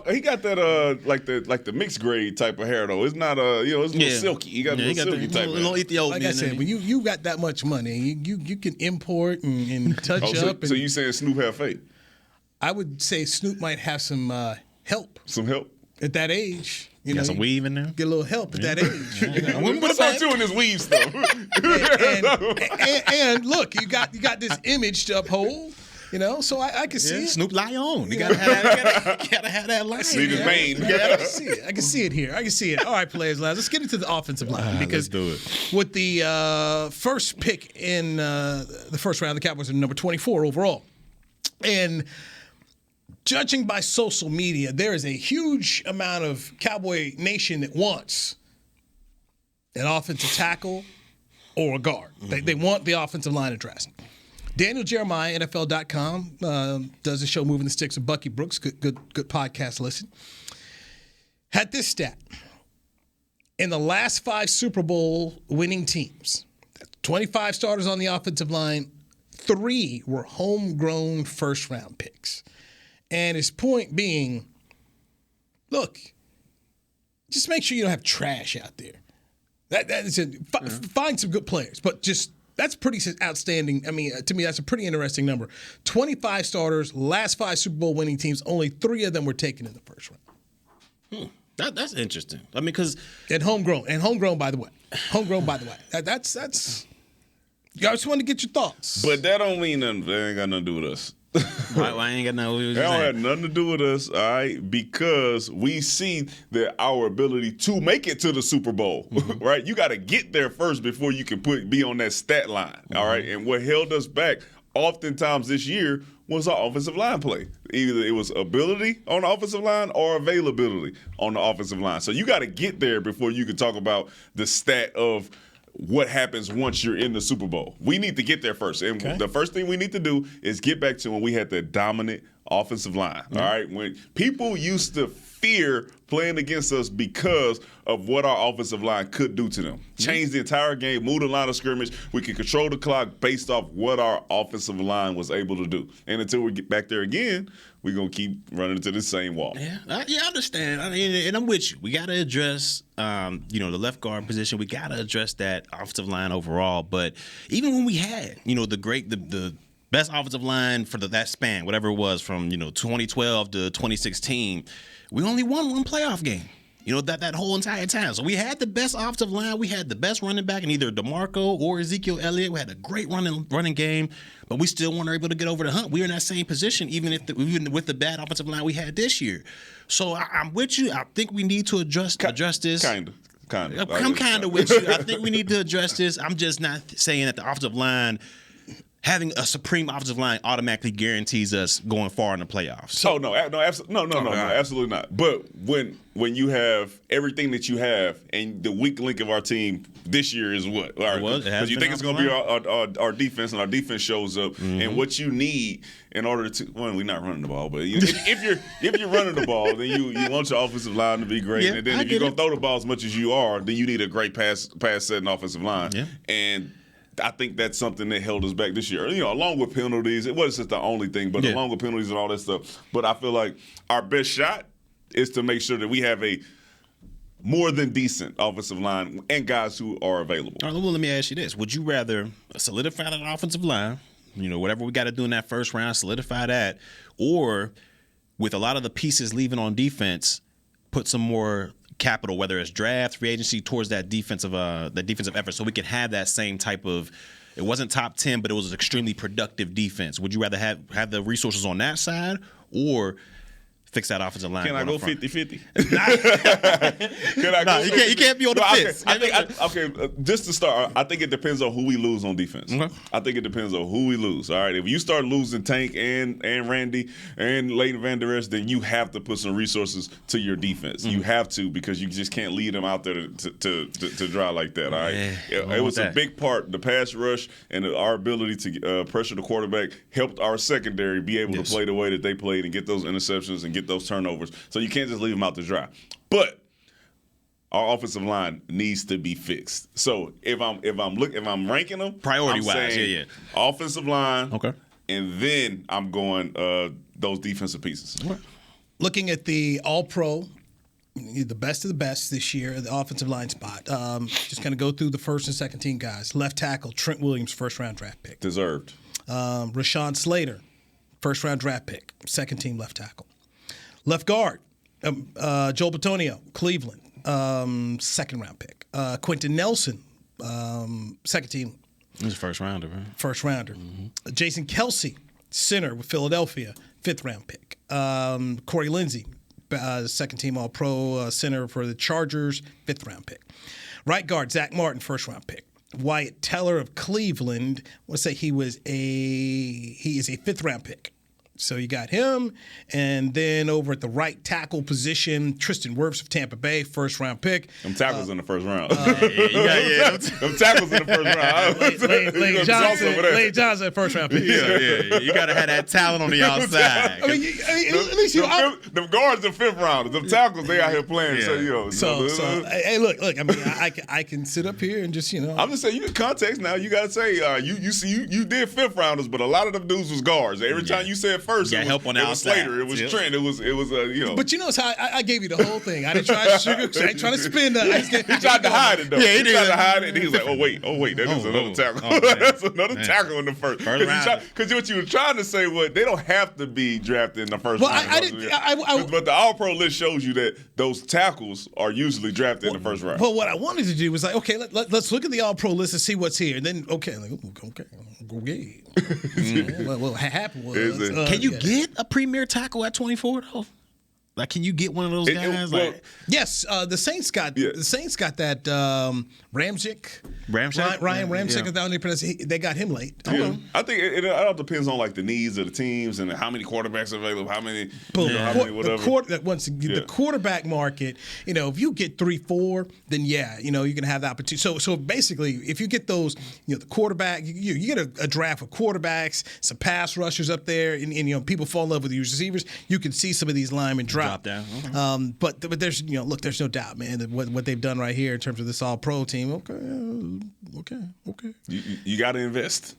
he got that like the mixed grade type of hair though. It's not it's a little silky. He got a little silky type. Little Ethiopian. Like I said, when you got that much money, you can import and touch up. So you saying Snoop have faith? I would say Snoop might have some help. Some help at that age. You got some weave in there. Get a little help at that age. What about you and his weave stuff? and look, you got this image to uphold. So I can see it. Snoop Lion. You gotta have that line. See his mane. I can see it. I can see it here. I can see it. All right, players, let's get into the offensive line because let's do it. With the first pick in the first round, the Cowboys are number 24 overall, and judging by social media, there is a huge amount of Cowboy Nation that wants an offensive tackle or a guard. Mm-hmm. They want the offensive line addressed. Daniel Jeremiah, NFL.com, does a show Moving the Sticks with Bucky Brooks. Good podcast listen. Had this stat. In the last 5 Super Bowl winning teams, 25 starters on the offensive line, 3 were homegrown first-round picks. And his point being, look, just make sure you don't have trash out there. That is find some good players, but that's pretty outstanding. I mean, to me, that's a pretty interesting number. 25 starters, last 5 Super Bowl winning teams, only 3 of them were taken in the first round. That's interesting. I mean, because homegrown, by the way. That's. I just wanted to get your thoughts. But that don't mean nothing. That ain't got nothing to do with us. Why ain't got nothing? That don't have nothing to do with us, all right? Because we see that our ability to make it to the Super Bowl, right? You got to get there first before you can be on that stat line, all right? And what held us back oftentimes this year was our offensive line play. Either it was ability on the offensive line or availability on the offensive line. So you got to get there before you can talk about the stat of what happens once you're in the Super Bowl. We need to get there first. And the first thing we need to do is get back to when we had the dominant offensive line. All right. When people used to fear playing against us because of what our offensive line could do to them. Change the entire game, move the line of scrimmage. We can control the clock based off what our offensive line was able to do. And until we get back there again, we're going to keep running into the same wall. Yeah, I understand. I mean, and I'm with you. We got to address, the left guard position. We got to address that offensive line overall. But even when we had, the best offensive line for that span, whatever it was, from 2012 to 2016, we only won one playoff game. That whole entire time. So we had the best offensive line. We had the best running back in either DeMarco or Ezekiel Elliott. We had a great running game, but we still weren't able to get over the hump. We were in that same position, even with the bad offensive line we had this year. So I'm with you. I think we need to address this. Kind of. I'm kind of with you. I think we need to address this. I'm just not saying that the offensive line, having a supreme offensive line, automatically guarantees us going far in the playoffs. So no, absolutely not. But when you have everything that you have, and the weak link of our team this year is what? Because you think it's going to be our defense, and our defense shows up, and what you need in order to we're not running the ball, but if you're running the ball, then you want your offensive line to be great, and then if you're going to throw the ball as much as you are, then you need a great pass setting offensive line, and I think that's something that held us back this year. Along with penalties, it wasn't just the only thing, but along with penalties and all that stuff. But I feel like our best shot is to make sure that we have a more than decent offensive line and guys who are available. All right, well, let me ask you this. Would you rather solidify that offensive line, whatever we got to do in that first round, solidify that, or with a lot of the pieces leaving on defense, put some more capital, whether it's draft, free agency, towards that defensive effort, so we can have that same type of, it wasn't top 10, but it was an extremely productive defense? Would you rather have the resources on that side, or fix that offensive line? Can I go 50-50? You can't be on the fence. Just to start, I think it depends on who we lose on defense. Okay. I think it depends on who we lose. All right, if you start losing Tank and Randy and Leighton Van Der Esch, then you have to put some resources to your defense. You have to, because you just can't lead them out there to dry like that. All right, it was a big part. The pass rush and our ability to pressure the quarterback helped our secondary be able to play the way that they played and get those interceptions and get those turnovers. So you can't just leave them out to dry. But our offensive line needs to be fixed. So if I'm ranking them priority wise, offensive line, okay, and then I'm going those defensive pieces. Okay. Looking at the All-Pro, the best of the best this year, the offensive line spot. Just going to go through the first and second team guys. Left tackle, Trent Williams, first-round draft pick. Deserved. Rashawn Slater, first-round draft pick, second team left tackle. Left guard, Joel Bitonio, Cleveland, second-round pick. Quentin Nelson, second team. He's a first-rounder, right? First-rounder. Mm-hmm. Jason Kelsey, center with Philadelphia, fifth-round pick. Corey Lindsey, second-team All-Pro center for the Chargers, fifth-round pick. Right guard, Zach Martin, first-round pick. Wyatt Teller of Cleveland, I want to say he is a fifth-round pick. So you got him, and then over at the right tackle position, Tristan Wirfs of Tampa Bay, first-round pick. Them tackles in the first round. Them tackles in the first round. Lane Johnson, first-round pick. Yeah. You got to have that talent on the outside. At least them guards are fifth rounders. Them tackles, they out here playing. Yeah. So hey, look. I mean, I can sit up here and just, I'm just saying, you get context now. You got to say, you did fifth rounders, but a lot of them dudes was guards. Every time you said first. Yeah, it was, help on it the was outside. Slater. It was Yep. Trent. It was you know. But you know how I gave you the whole thing. I didn't try to sugar. I ain't trying to spin that. He tried to hide it though. Yeah, he he did. tried to hide it. And he was like, "Oh wait, that is another tackle. Oh, man. That's another Man. tackle in the first." round. Because what you were trying to say was they don't have to be drafted in the first Well, round. I didn't. But the All-Pro list shows you that those tackles are usually drafted in the first round. But what I wanted to do was like, okay, let's look at the All-Pro list and see what's here. And then, okay. Well, what happened was, Can you get a premier tackle at 24 though? Like, can you get one of those guys? Yes, the Saints got that Ramczyk. Ryan Ramczyk is down there. They got him late. Yeah. I think it all depends on like the needs of the teams and how many quarterbacks are available, how many whatever. The quarterback market, if you get 3-4, then you can have the opportunity. So basically, if you get those, the quarterback, you get a draft of quarterbacks, some pass rushers up there, and people fall in love with these receivers. You can see some of these linemen drop down. Okay. But there's there's no doubt, man, that what they've done right here in terms of this All-Pro team. Okay. You got to invest.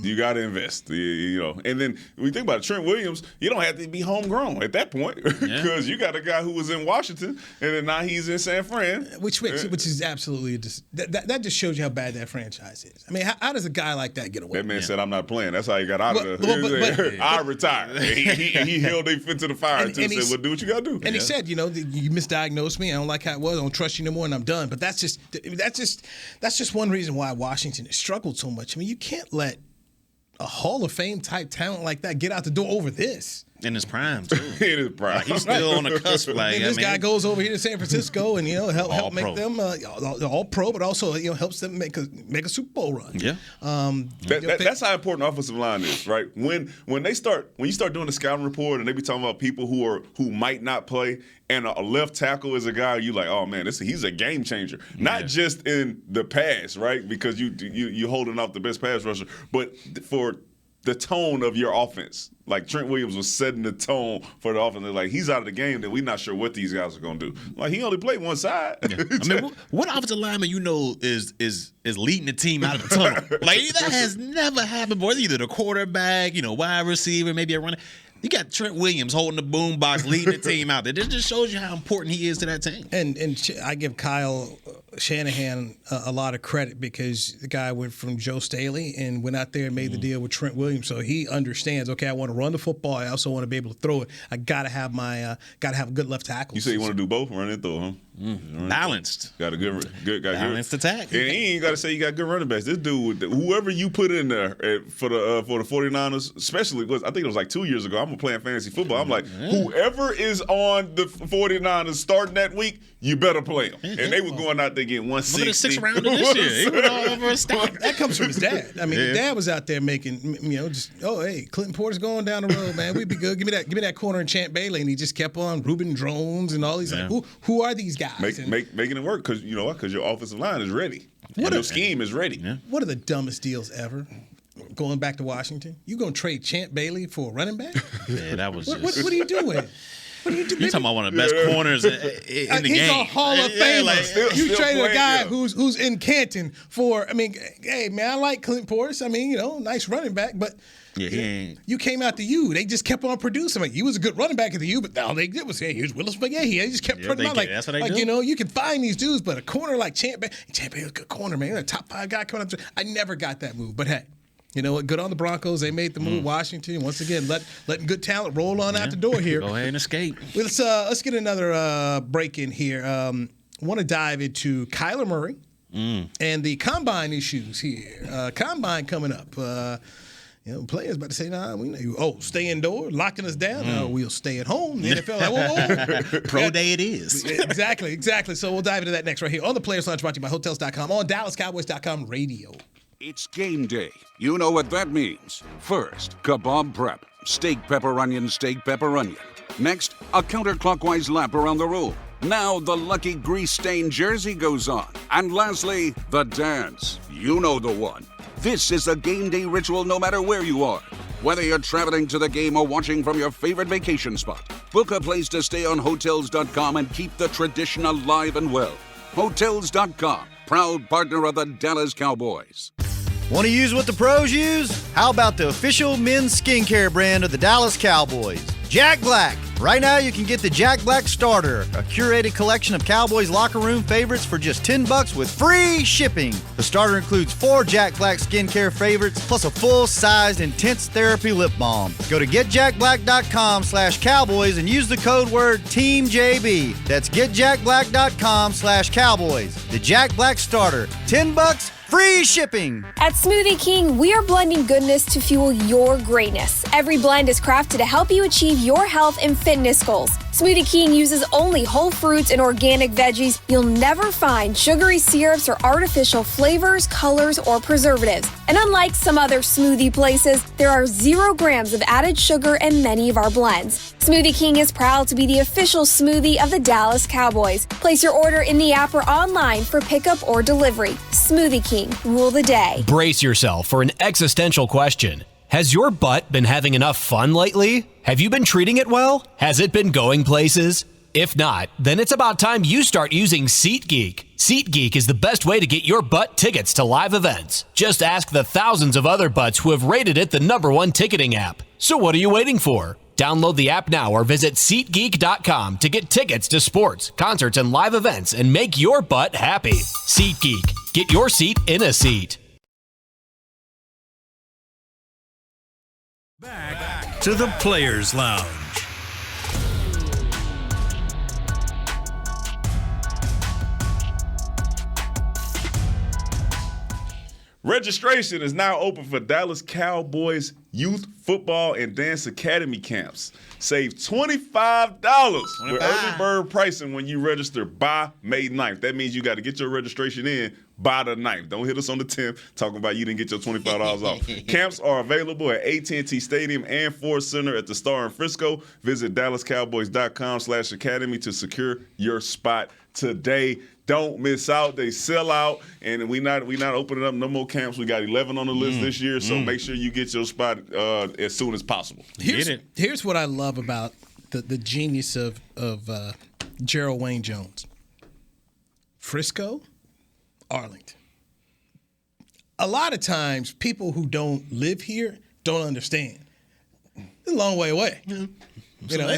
You got to invest, And then when you think about it, Trent Williams, you don't have to be homegrown at that point because you got a guy who was in Washington and then now he's in San Fran. Which is absolutely that just shows you how bad that franchise is. I mean, how does a guy like that get away? That man said, "I'm not playing." That's how he got out of there. I retire. He held their feet to the fire and said, "Well, do what you got to do." And he said, "You misdiagnosed me. I don't like how it was. I don't trust you no more, and I'm done." But that's just one reason why Washington has struggled so much. I mean, you can't let a Hall of Fame type talent like that get out the door over this. In his prime, too. In his prime. He's still on the cusp. This guy goes over here to San Francisco and help make them all pro, but also helps them make a Super Bowl run. Yeah, that's how important offensive line is, right? When you start doing the scouting report and they be talking about people who might not play, and a left tackle is a guy you like, oh man, he's a game changer. Not just in the pass, right? Because you holding off the best pass rusher, but for the tone of your offense. Like Trent Williams was setting the tone for the offense. Like, he's out of the game, then we're not sure what these guys are going to do. Like, he only played one side. Yeah. I mean, what offensive lineman is leading the team out of the tunnel? Like, that has never happened before. It's either the quarterback, wide receiver, maybe a runner. You got Trent Williams holding the boombox, leading the team out there. This just shows you how important he is to that team. And I give Kyle Shanahan a lot of credit because the guy went from Joe Staley and went out there and made the deal with Trent Williams. So he understands, okay, I want to run the football. I also want to be able to throw it. I got to have a good left tackle. You say you want to do both, run and throw, huh? Balanced. Got a good balanced attack. And he ain't got to say you got good running backs. This dude, whoever you put in there for the 49ers, especially, I think it was like 2 years ago, I'm playing fantasy football. I'm like, whoever is on the 49ers starting that week, you better play them. And they were going out there getting 160. Look at the sixth rounder this year. He went all over a stack. That comes from his dad. I mean, his dad was out there making, hey, Clinton Porter's going down the road, man. We'd be good. Give me that corner in Champ Bailey. And he just kept on Ruben Drones and all these. Like, who are these guys? Making it work because, because your offensive line is ready. Your scheme is ready. Yeah. What are the dumbest deals ever? Going back to Washington, you gonna trade Champ Bailey for a running back? Yeah, that was. What are you doing? What are you doing? You're talking about one of the best corners in the game. He's a Hall of Famer. You traded a guy who's in Canton for. I mean, hey man, I like Clint Portis. I mean, nice running back, but. Yeah, he ain't. You came out to U. They just kept on producing. Like, he was a good running back at the U, but all they did was, hey, here's Willis McGahee. They just kept putting him out. That's what they do. You can find these dudes, but a corner like Champ Bailey was a good corner, man. A top 5 guy coming up. I never got that move, but hey. You know what? Good on the Broncos. They made the move. Washington, once again, letting good talent roll on out the door here. Go ahead and escape. Let's get another break in here. Want to dive into Kyler Murray and the combine issues here. Combine coming up. Players about to say, we know you. Stay indoor, locking us down. No, we'll stay at home. The NFL, whoa. Pro day it is. Exactly. So we'll dive into that next right here on the Players Lounge, brought to you by Hotels.com on DallasCowboys.com radio. It's game day. You know what that means. First, kebab prep. Steak, pepper, onion, steak, pepper, onion. Next, a counterclockwise lap around the room. Now the lucky grease-stained jersey goes on. And lastly, the dance. You know the one. This is a game day ritual no matter where you are. Whether you're traveling to the game or watching from your favorite vacation spot, book a place to stay on Hotels.com and keep the tradition alive and well. Hotels.com, proud partner of the Dallas Cowboys. Want to use what the pros use? How about the official men's skincare brand of the Dallas Cowboys, Jack Black? Right now, you can get the Jack Black Starter, a curated collection of Cowboys locker room favorites for just $10 with free shipping. The starter includes 4 Jack Black skincare favorites, plus a full-sized intense therapy lip balm. Go to getjackblack.com/Cowboys and use the code word TEAMJB. That's getjackblack.com/Cowboys. The Jack Black Starter, $10, free shipping. At Smoothie King, we are blending goodness to fuel your greatness. Every blend is crafted to help you achieve your health and fitness goals. Smoothie King uses only whole fruits and organic veggies. You'll never find sugary syrups or artificial flavors, colors, or preservatives. And unlike some other smoothie places, there are 0 grams of added sugar in many of our blends. Smoothie King is proud to be the official smoothie of the Dallas Cowboys. Place your order in the app or online for pickup or delivery. Smoothie King, rule the day. Brace yourself for an existential question. Has your butt been having enough fun lately? Have you been treating it well? Has it been going places? If not, then it's about time you start using SeatGeek. SeatGeek is the best way to get your butt tickets to live events. Just ask the thousands of other butts who have rated it the #1 ticketing app. So what are you waiting for? Download the app now or visit SeatGeek.com to get tickets to sports, concerts, and live events and make your butt happy. SeatGeek. Get your seat in a seat. Back to the Players Lounge. Registration is now open for Dallas Cowboys Youth Football and Dance Academy camps. Save $25 with early bird pricing when you register by May 9th. That means you got to get your registration in by the 9th. Don't hit us on the 10th talking about you didn't get your $25 off. Camps are available at AT&T Stadium and Ford Center at the Star in Frisco. Visit DallasCowboys.com/academy to secure your spot today. Don't miss out. They sell out, and we not opening up no more camps. We got 11 on the list this year, so make sure you get your spot as soon as possible. Here's what I love about the genius of Gerald Wayne Jones. Frisco, Arlington. A lot of times, people who don't live here don't understand. It's a long way away. Yeah. You know,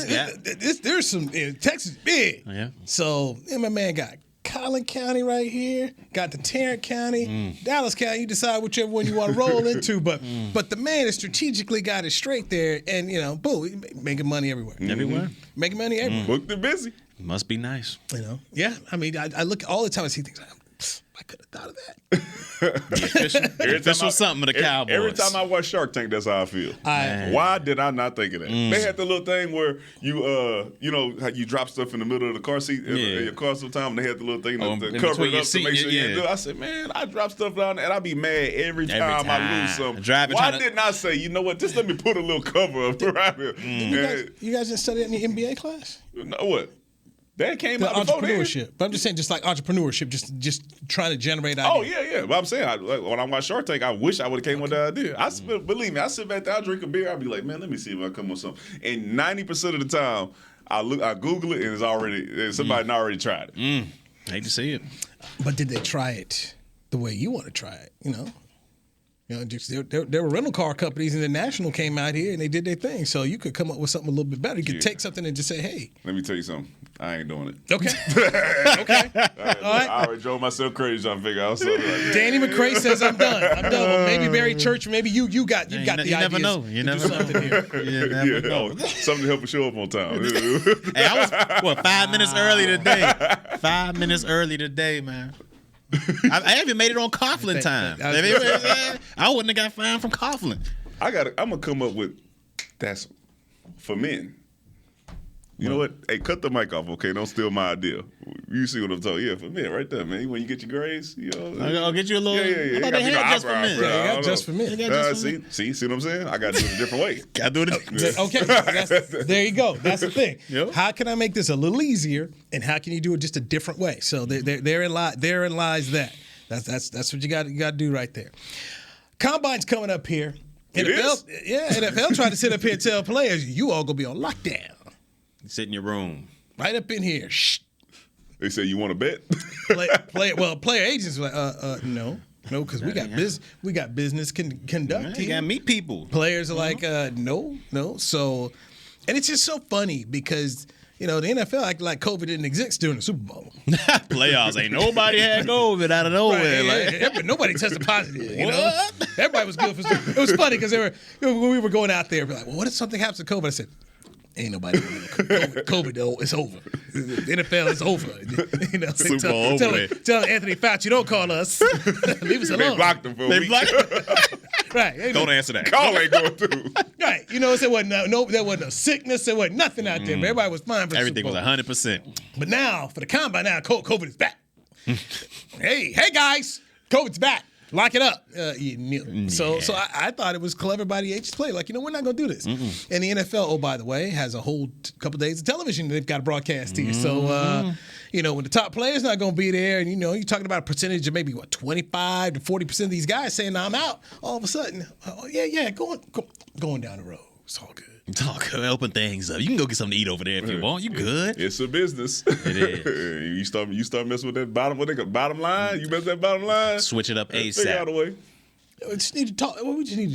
there's some Texas is big. Yeah. So my man got Collin County right here, got the Tarrant County, Dallas County. You decide whichever one you want to roll into, but the man has strategically got it straight there, and boom, making money everywhere. Everywhere, making money everywhere. Booked and busy. Must be nice. Yeah. I mean, I look all the time. I see things. I could have thought of that. Official something of the Cowboys. Every time I watch Shark Tank, that's how I feel. Why did I not think of that? They had the little thing where you, how you drop stuff in the middle of the car seat in your car sometimes. And they had the little thing to cover it up to make sure you do it. I said, man, I drop stuff down there, and I be mad every time I lose something. Why didn't I say, you know what? Just let me put a little cover up around here. You guys didn't study that in the MBA class? No, what? That came out entrepreneurship. But I'm just saying, just like entrepreneurship, just trying to generate ideas. Oh, yeah. But I'm saying, when I watch Shark Tank, I wish I would have came with that idea. Believe me, I sit back there, I drink a beer, I'll be like, man, let me see if I come with something. And 90% of the time, I Google it, and somebody already tried it. Hate to see it. But did they try it the way you want to try it, there were rental car companies, and the National came out here and they did their thing. So you could come up with something a little bit better. You could take something and just say, "Hey, let me tell you something. I ain't doing it." Okay. All right. I already drove myself crazy trying to figure out something. Danny McCray says, "I'm done. Well, maybe Barry Church. Maybe you got the ideas. You never know. You never know. You never know. Something to help us show up on time." Hey, I was 5 minutes early today. 5 minutes early today, man. I haven't made it on Coughlin time. I wouldn't have got fined from Coughlin. I'm gonna come up with that's for men. You know what? Hey, cut the mic off, okay? Don't steal my idea. You see what I'm talking? Yeah, for men, right there, man. When you get your grades, I'll get you a little. Yeah. I thought they had just for men. Yeah, just for men. See what I'm saying? I got to do it a different way. Got to do it. Okay, there you go. That's the thing. Yep. How can I make this a little easier, and how can you do it just a different way? So therein lies that. That's what you got to do right there. Combine's coming up here. NFL tried to sit up here and tell players, you all gonna be on lockdown. Sit in your room. Right up in here. Shh. They say, you want to bet? Player agents were like, no. No, because we got business conduct. You got to meet people. Players are like, no. So, and it's just so funny because the NFL act like COVID didn't exist during the Super Bowl. Playoffs, ain't nobody had COVID out of nowhere. Right, nobody tested positive. Everybody was good. It was funny because when we were going out there, we're like, well, what if something happens to COVID? I said, ain't nobody COVID though. It's over. The NFL is over. Super Bowl over. Tell Anthony Fauci, don't call us. Leave us alone. They blocked him for a week. Right. Don't answer that. Call ain't going through. Right. There wasn't no sickness. There wasn't nothing out there. Everybody was fine for the Everything Super Bowl. was 100%. But now, for the combine, COVID is back. hey guys, COVID's back. Lock it up. So I thought it was clever by the H to play. Like, we're not going to do this. And the NFL, oh, by the way, has a whole couple days of television they've got to broadcast to you. So, when the top player's not going to be there and, you're talking about a percentage of maybe, 25 to 40% of these guys saying, I'm out, all of a sudden, going down the road. It's all good. Talk, open things up. You can go get something to eat over there if you want. You good? It's a business. It is. you start messing with that bottom line. You mess with that bottom line. Switch it up ASAP. Figure out a way. We just needed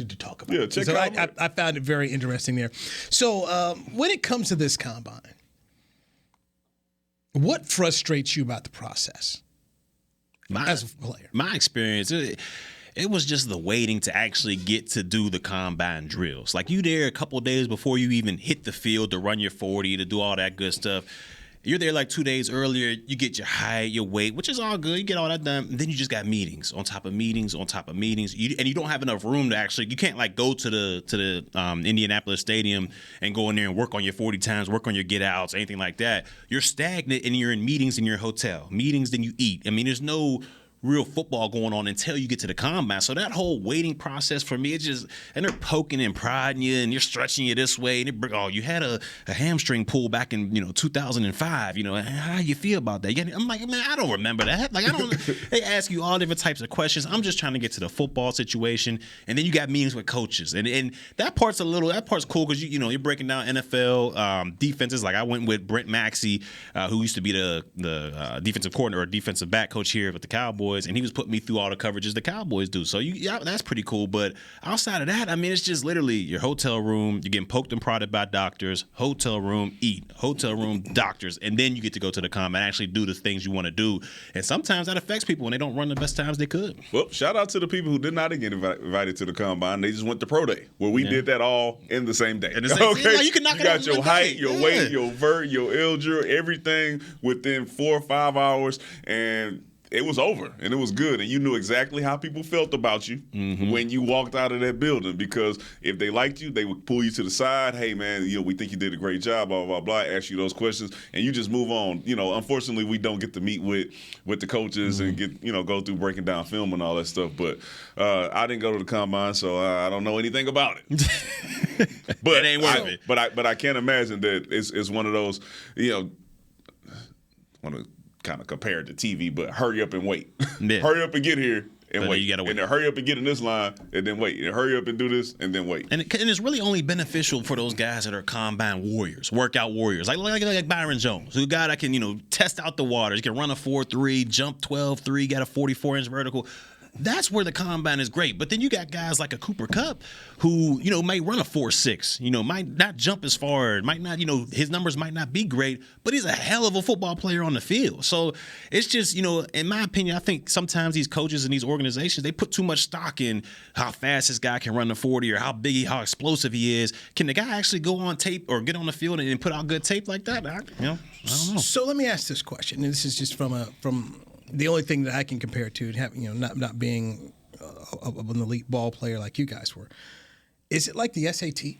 to talk about. Yeah, it. check so out. I found it very interesting there. So when it comes to this combine, what frustrates you about the process as a player? My experience. It was just the waiting to actually get to do the combine drills. Like, you there a couple of days before you even hit the field to run your 40, to do all that good stuff. You're there like 2 days earlier. You get your height, your weight, which is all good. You get all that done. And then you just got meetings on top of meetings on top of meetings. And you don't have enough room to actually. You can't go to the Indianapolis Stadium and go in there and work on your 40 times, work on your get outs, anything like that. You're stagnant and you're in meetings in your hotel. Meetings, then you eat. I mean, there's no real football going on until you get to the combine. So that whole waiting process for me, and they're poking and prodding you and you're stretching you this way. And you had a hamstring pull back in 2005. How you feel about that? I'm like, man, I don't remember that. Like, I don't. They ask you all different types of questions. I'm just trying to get to the football situation, and then you got meetings with coaches, and that part's cool because you're breaking down NFL defenses. Like, I went with Brent Maxey, who used to be the defensive coordinator or defensive back coach here with the Cowboys. And he was putting me through all the coverages the Cowboys do. So that's pretty cool. But outside of that, I mean, it's just literally your hotel room. You're getting poked and prodded by doctors. Hotel room, eat. Hotel room, doctors. And then you get to go to the combine and actually do the things you want to do. And sometimes that affects people when they don't run the best times they could. Well, shout out to the people who did not get invited to the combine. They just went to pro day, where we did that all in the same day. Okay, you can knock it out got your height, your weight, your vert, your L-jur, everything within 4 or 5 hours, and it was over, and it was good, and you knew exactly how people felt about you when you walked out of that building, because if they liked you, they would pull you to the side. Hey, man, we think you did a great job, blah, blah, blah, ask you those questions, and you just move on. Unfortunately, we don't get to meet with the coaches and get, go through breaking down film and all that stuff, but I didn't go to the combine, so I don't know anything about it. But it ain't worth it. But I can't imagine that it's one of those, want to kind of compare it to TV, but hurry up and wait. Yeah. Hurry up and get here and wait. You gotta wait. And then hurry up and get in this line and then wait. And hurry up and do this and then wait. And it's really only beneficial for those guys that are combine warriors, workout warriors, like Byron Jones, who a guy that can, test out the waters. He can run a 4.3, jump 12.3, got a 44-inch vertical. That's where the combine is great. But then you got guys like a Cooper Kupp who, may run a 4.6, might not jump as far, might not, his numbers might not be great, but he's a hell of a football player on the field. So it's just, in my opinion, I think sometimes these coaches and these organizations, they put too much stock in how fast this guy can run the 40 or how how explosive he is. Can the guy actually go on tape or get on the field and put out good tape like that? I don't know. So let me ask this question, and this is just from the only thing that I can compare it to, not being an elite ball player like you guys were. Is it like the SAT?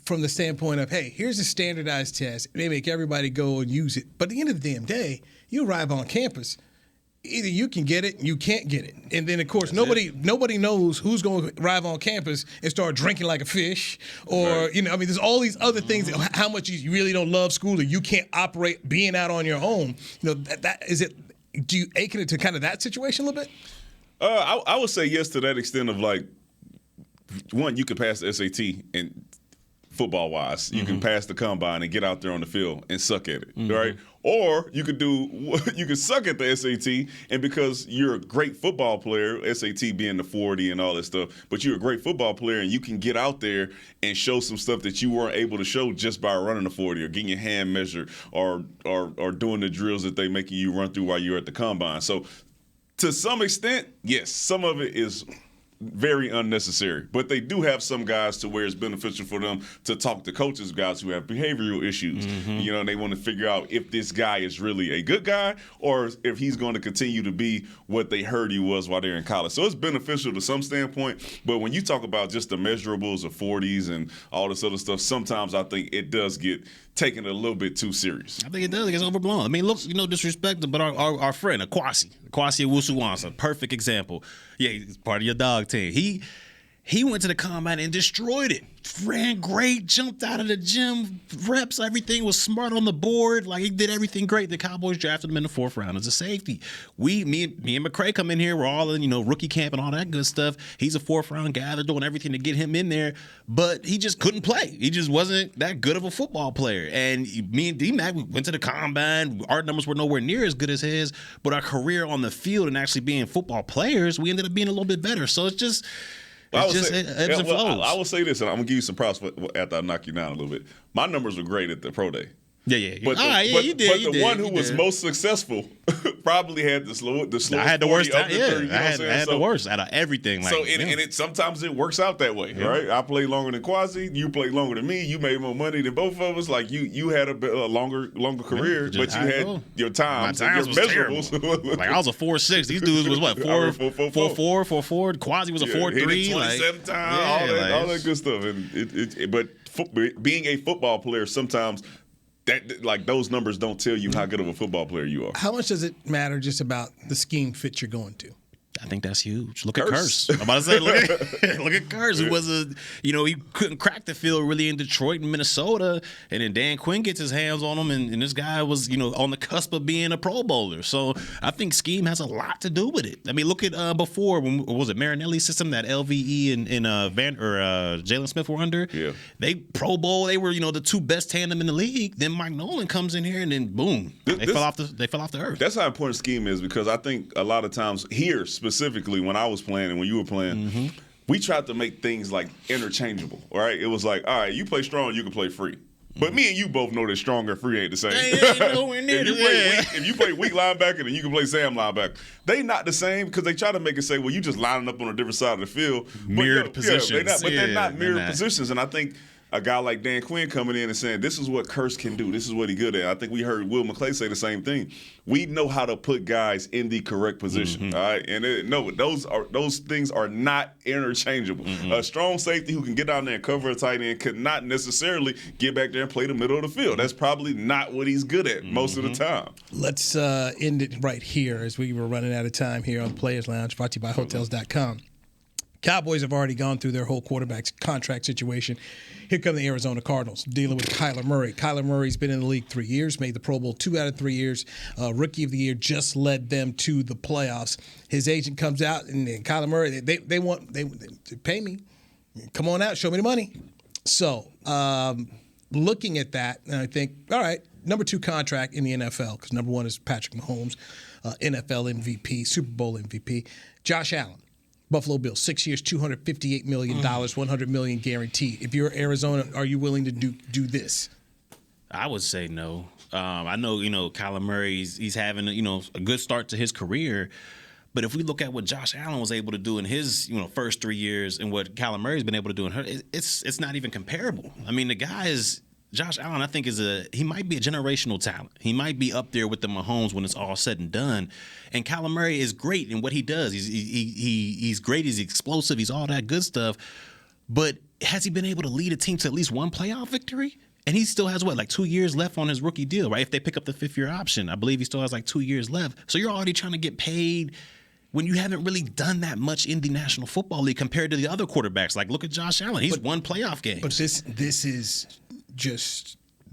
From the standpoint of, hey, here's a standardized test. They make everybody go and use it. But at the end of the damn day, you arrive on campus, either you can get it, you can't get it. And then, of course, nobody knows who's going to arrive on campus and start drinking like a fish. Or, there's all these other things, how much you really don't love school or you can't operate being out on your own. That is it. Do you ache it to kind of that situation a little bit? I would say yes to that extent of, like, one, you could pass the SAT and football-wise. You can pass the combine and get out there on the field and suck at it, right? Or you could suck at the SAT, and because you're a great football player, SAT being the 40 and all that stuff, but you're a great football player and you can get out there and show some stuff that you weren't able to show just by running the 40 or getting your hand measured or doing the drills that they making you run through while you're at the combine. So to some extent, yes, some of it is very unnecessary, but they do have some guys to where it's beneficial for them to talk to coaches, guys who have behavioral issues. You know, and they want to figure out if this guy is really a good guy or if he's going to continue to be what they heard he was while they're in college. So it's beneficial to some standpoint, but when you talk about just the measurables of 40s and all this other stuff, sometimes I think it does get taken a little bit too serious. I think it does. It gets overblown. I mean, look, disrespect, but our friend, Kwasi Owusu-Ansah, perfect example. Yeah, he's part of your dog team. He went to the combine and destroyed it. Ran great, jumped out of the gym, reps, everything was smart on the board. Like, he did everything great. The Cowboys drafted him in the 4th round as a safety. Me and McCray come in here. We're all in, rookie camp and all that good stuff. He's a 4th round guy. They're doing everything to get him in there, but he just couldn't play. He just wasn't that good of a football player. And me and D-Mac, we went to the combine. Our numbers were nowhere near as good as his, but our career on the field and actually being football players, we ended up being a little bit better. So it's just... I will say this, and I'm gonna give you some props after I knock you down a little bit. My numbers were great at the pro day. Yeah. But the one who was most successful probably had the slowest. I had the worst. I had the worst out of everything. So sometimes it works out that way, right? I played longer than Kwasi. You played longer than me. You made more money than both of us. Like you had a longer career, but you had your times. My times was measurables. Like I was a 4.6. These dudes was what 4.4. Kwasi was a 4.3. 27 times. All that good stuff. But being a football player sometimes. That those numbers don't tell you how good of a football player you are. How much does it matter just about the scheme fit you're going to? I think that's huge. Look at Curse. I'm about to say, look at Curse, who was he couldn't crack the field really in Detroit and Minnesota, and then Dan Quinn gets his hands on him, and this guy was, on the cusp of being a Pro Bowler. So I think scheme has a lot to do with it. I mean, look at before, when was it Marinelli's system that LVE and Jalen Smith were under? Yeah. They Pro Bowl, they were, the 2 best tandem in the league. Then Mike Nolan comes in here, and then boom, they fell off the earth. That's how important scheme is, because I think a lot of times here, specifically when I was playing and when you were playing, we tried to make things like interchangeable, right? It was like, all right, you play strong, you can play free. But me and you both know that strong and free ain't the same. If you play weak linebacker, then you can play Sam linebacker. They not the same, because they try to make it say, well, you just lining up on a different side of the field. Mirrored positions. They're not mirrored positions. And I think a guy like Dan Quinn coming in and saying, this is what Curse can do. This is what he's good at. I think we heard Will McClay say the same thing. We know how to put guys in the correct position. All right. And those things are not interchangeable. A strong safety who can get down there and cover a tight end could not necessarily get back there and play the middle of the field. That's probably not what he's good at most of the time. Let's end it right here, as we were running out of time here on the Players Lounge, brought to you by Hotels.com. Cowboys have already gone through their whole quarterback contract situation. Here come the Arizona Cardinals dealing with Kyler Murray. Kyler Murray's been in the league 3 years, made the Pro Bowl 2 out of 3 years. Rookie of the Year, just led them to the playoffs. His agent comes out, and Kyler Murray, they pay me. Come on out, show me the money. So looking at that, I think, all right, number 2 contract in the NFL, because number 1 is Patrick Mahomes, NFL MVP, Super Bowl MVP. Josh Allen. Buffalo Bills, 6 years, $258 million, $100 million guaranteed. If you're Arizona, are you willing to do this? I would say no. I know, Kyler Murray, he's having, a good start to his career. But if we look at what Josh Allen was able to do in his, first 3 years and what Kyler Murray's been able to do in her, it's not even comparable. I mean, the guy is. Josh Allen, I think, he might be a generational talent. He might be up there with the Mahomes when it's all said and done. And Kyler Murray is great in what he does. He's great. He's explosive. He's all that good stuff. But has he been able to lead a team to at least one playoff victory? And he still has, 2 years left on his rookie deal, right? If they pick up the 5th-year option, I believe he still has 2 years left. So you're already trying to get paid when you haven't really done that much in the National Football League compared to the other quarterbacks. Like, look at Josh Allen. He's won playoff games. But this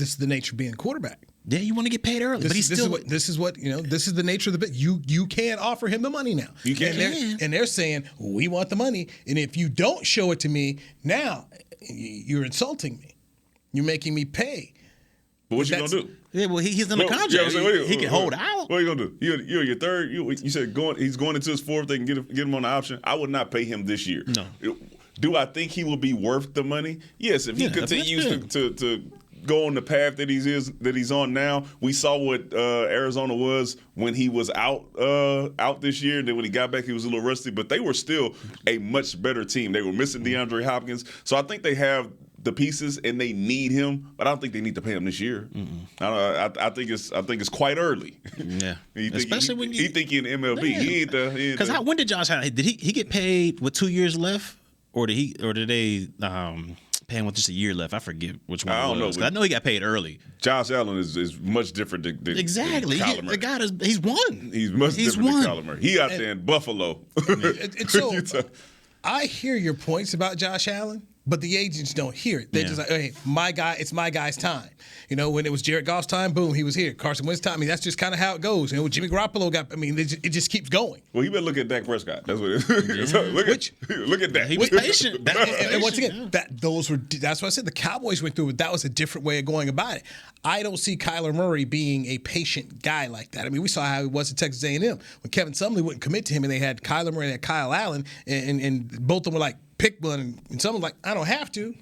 is the nature of being a quarterback. Yeah, you want to get paid early, but this is the nature of the bit. You can't offer him the money now. You can't. And they're saying, we want the money, and if you don't show it to me now, you're insulting me. You're making me pay. But what you gonna do? Yeah, well, he's in the contract. He can hold out. What are you gonna do? You're your third. You said he's going into his fourth. They can get him on the option. I would not pay him this year. No. Do I think he will be worth the money? Yes. If he continues to go on the path that he's on now. We saw what Arizona was when he was out this year, and then when he got back, he was a little rusty. But they were still a much better team. They were missing DeAndre Hopkins, so I think they have the pieces and they need him, but I don't think they need to pay him this year. I think it's quite early. Yeah, especially when you think in MLB. Yeah. He ain't the because when did Josh Allen? Did he get paid with 2 years left, or did they pay him with just a year left? I forget which one. I don't know. I know he got paid early. Josh Allen is much different than exactly. The guy he's won. He's much different than Kyler Murray. He out there in Buffalo. So I hear your points about Josh Allen. But the agents don't hear it. They're just like, hey, my guy, it's my guy's time. You know, when it was Jared Goff's time, boom, he was here. Carson Wentz's time, I mean, that's just kind of how it goes. You know, when Jimmy Garoppolo it just keeps going. Well, you better look at Dak Prescott. That's what it is. Yeah. look at that. He was patient. And once again, that's what I said. The Cowboys went through it. That was a different way of going about it. I don't see Kyler Murray being a patient guy like that. I mean, we saw how he was at Texas A&M when Kevin Sumlin wouldn't commit to him, and they had Kyler Murray and they had Kyle Allen, and both of them were like, pick one, and someone like, I don't have to.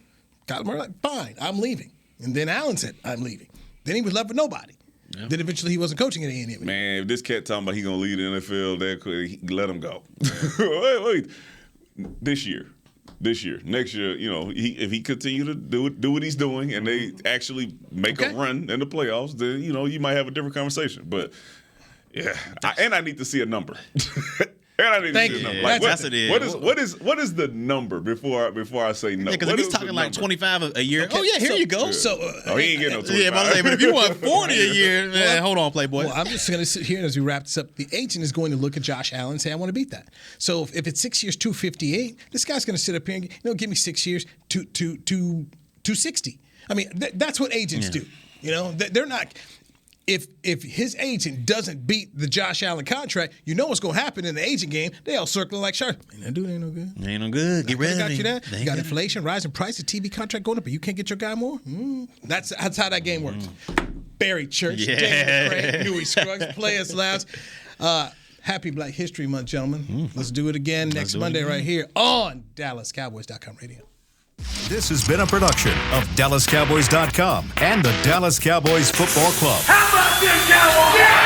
Kyler Murray like, fine, I'm leaving. And then Allen said, I'm leaving. Then he was left with nobody. Yeah. Then eventually he wasn't coaching at A&M. Man, if this cat talking about he gonna leave the NFL, let him go. wait. This year, next year, you know, if he continue to do what he's doing, and they actually make a run in the playoffs, then you know you might have a different conversation. But yeah, I need to see a number. And I need to see a number. Like, what is the number before I say no? Because if he's talking like 25 a year, okay, here you go. So he ain't getting no 25. Yeah, but if you want 40 a year, man, hold on, Playboy. Well, I'm just going to sit here as we wrap this up. The agent is going to look at Josh Allen and say, I want to beat that. So if it's 6 years, 258, this guy's going to sit up here and give me 6 years, 260. I mean, that's what agents do. You know, they're not. If his agent doesn't beat the Josh Allen contract, you know what's going to happen in the agent game. They all circling like sharks. Man, that dude ain't no good. Ain't no good. Get rid of him. You got inflation, rising price, the TV contract going up, but you can't get your guy more? That's how that game works. Barry Church, Daniel Craig, Newy Scruggs, Players Lounge. Happy Black History Month, gentlemen. Let's do it again next Monday right here on DallasCowboys.com radio. This has been a production of DallasCowboys.com and the Dallas Cowboys Football Club. How about this, Cowboys? Yeah!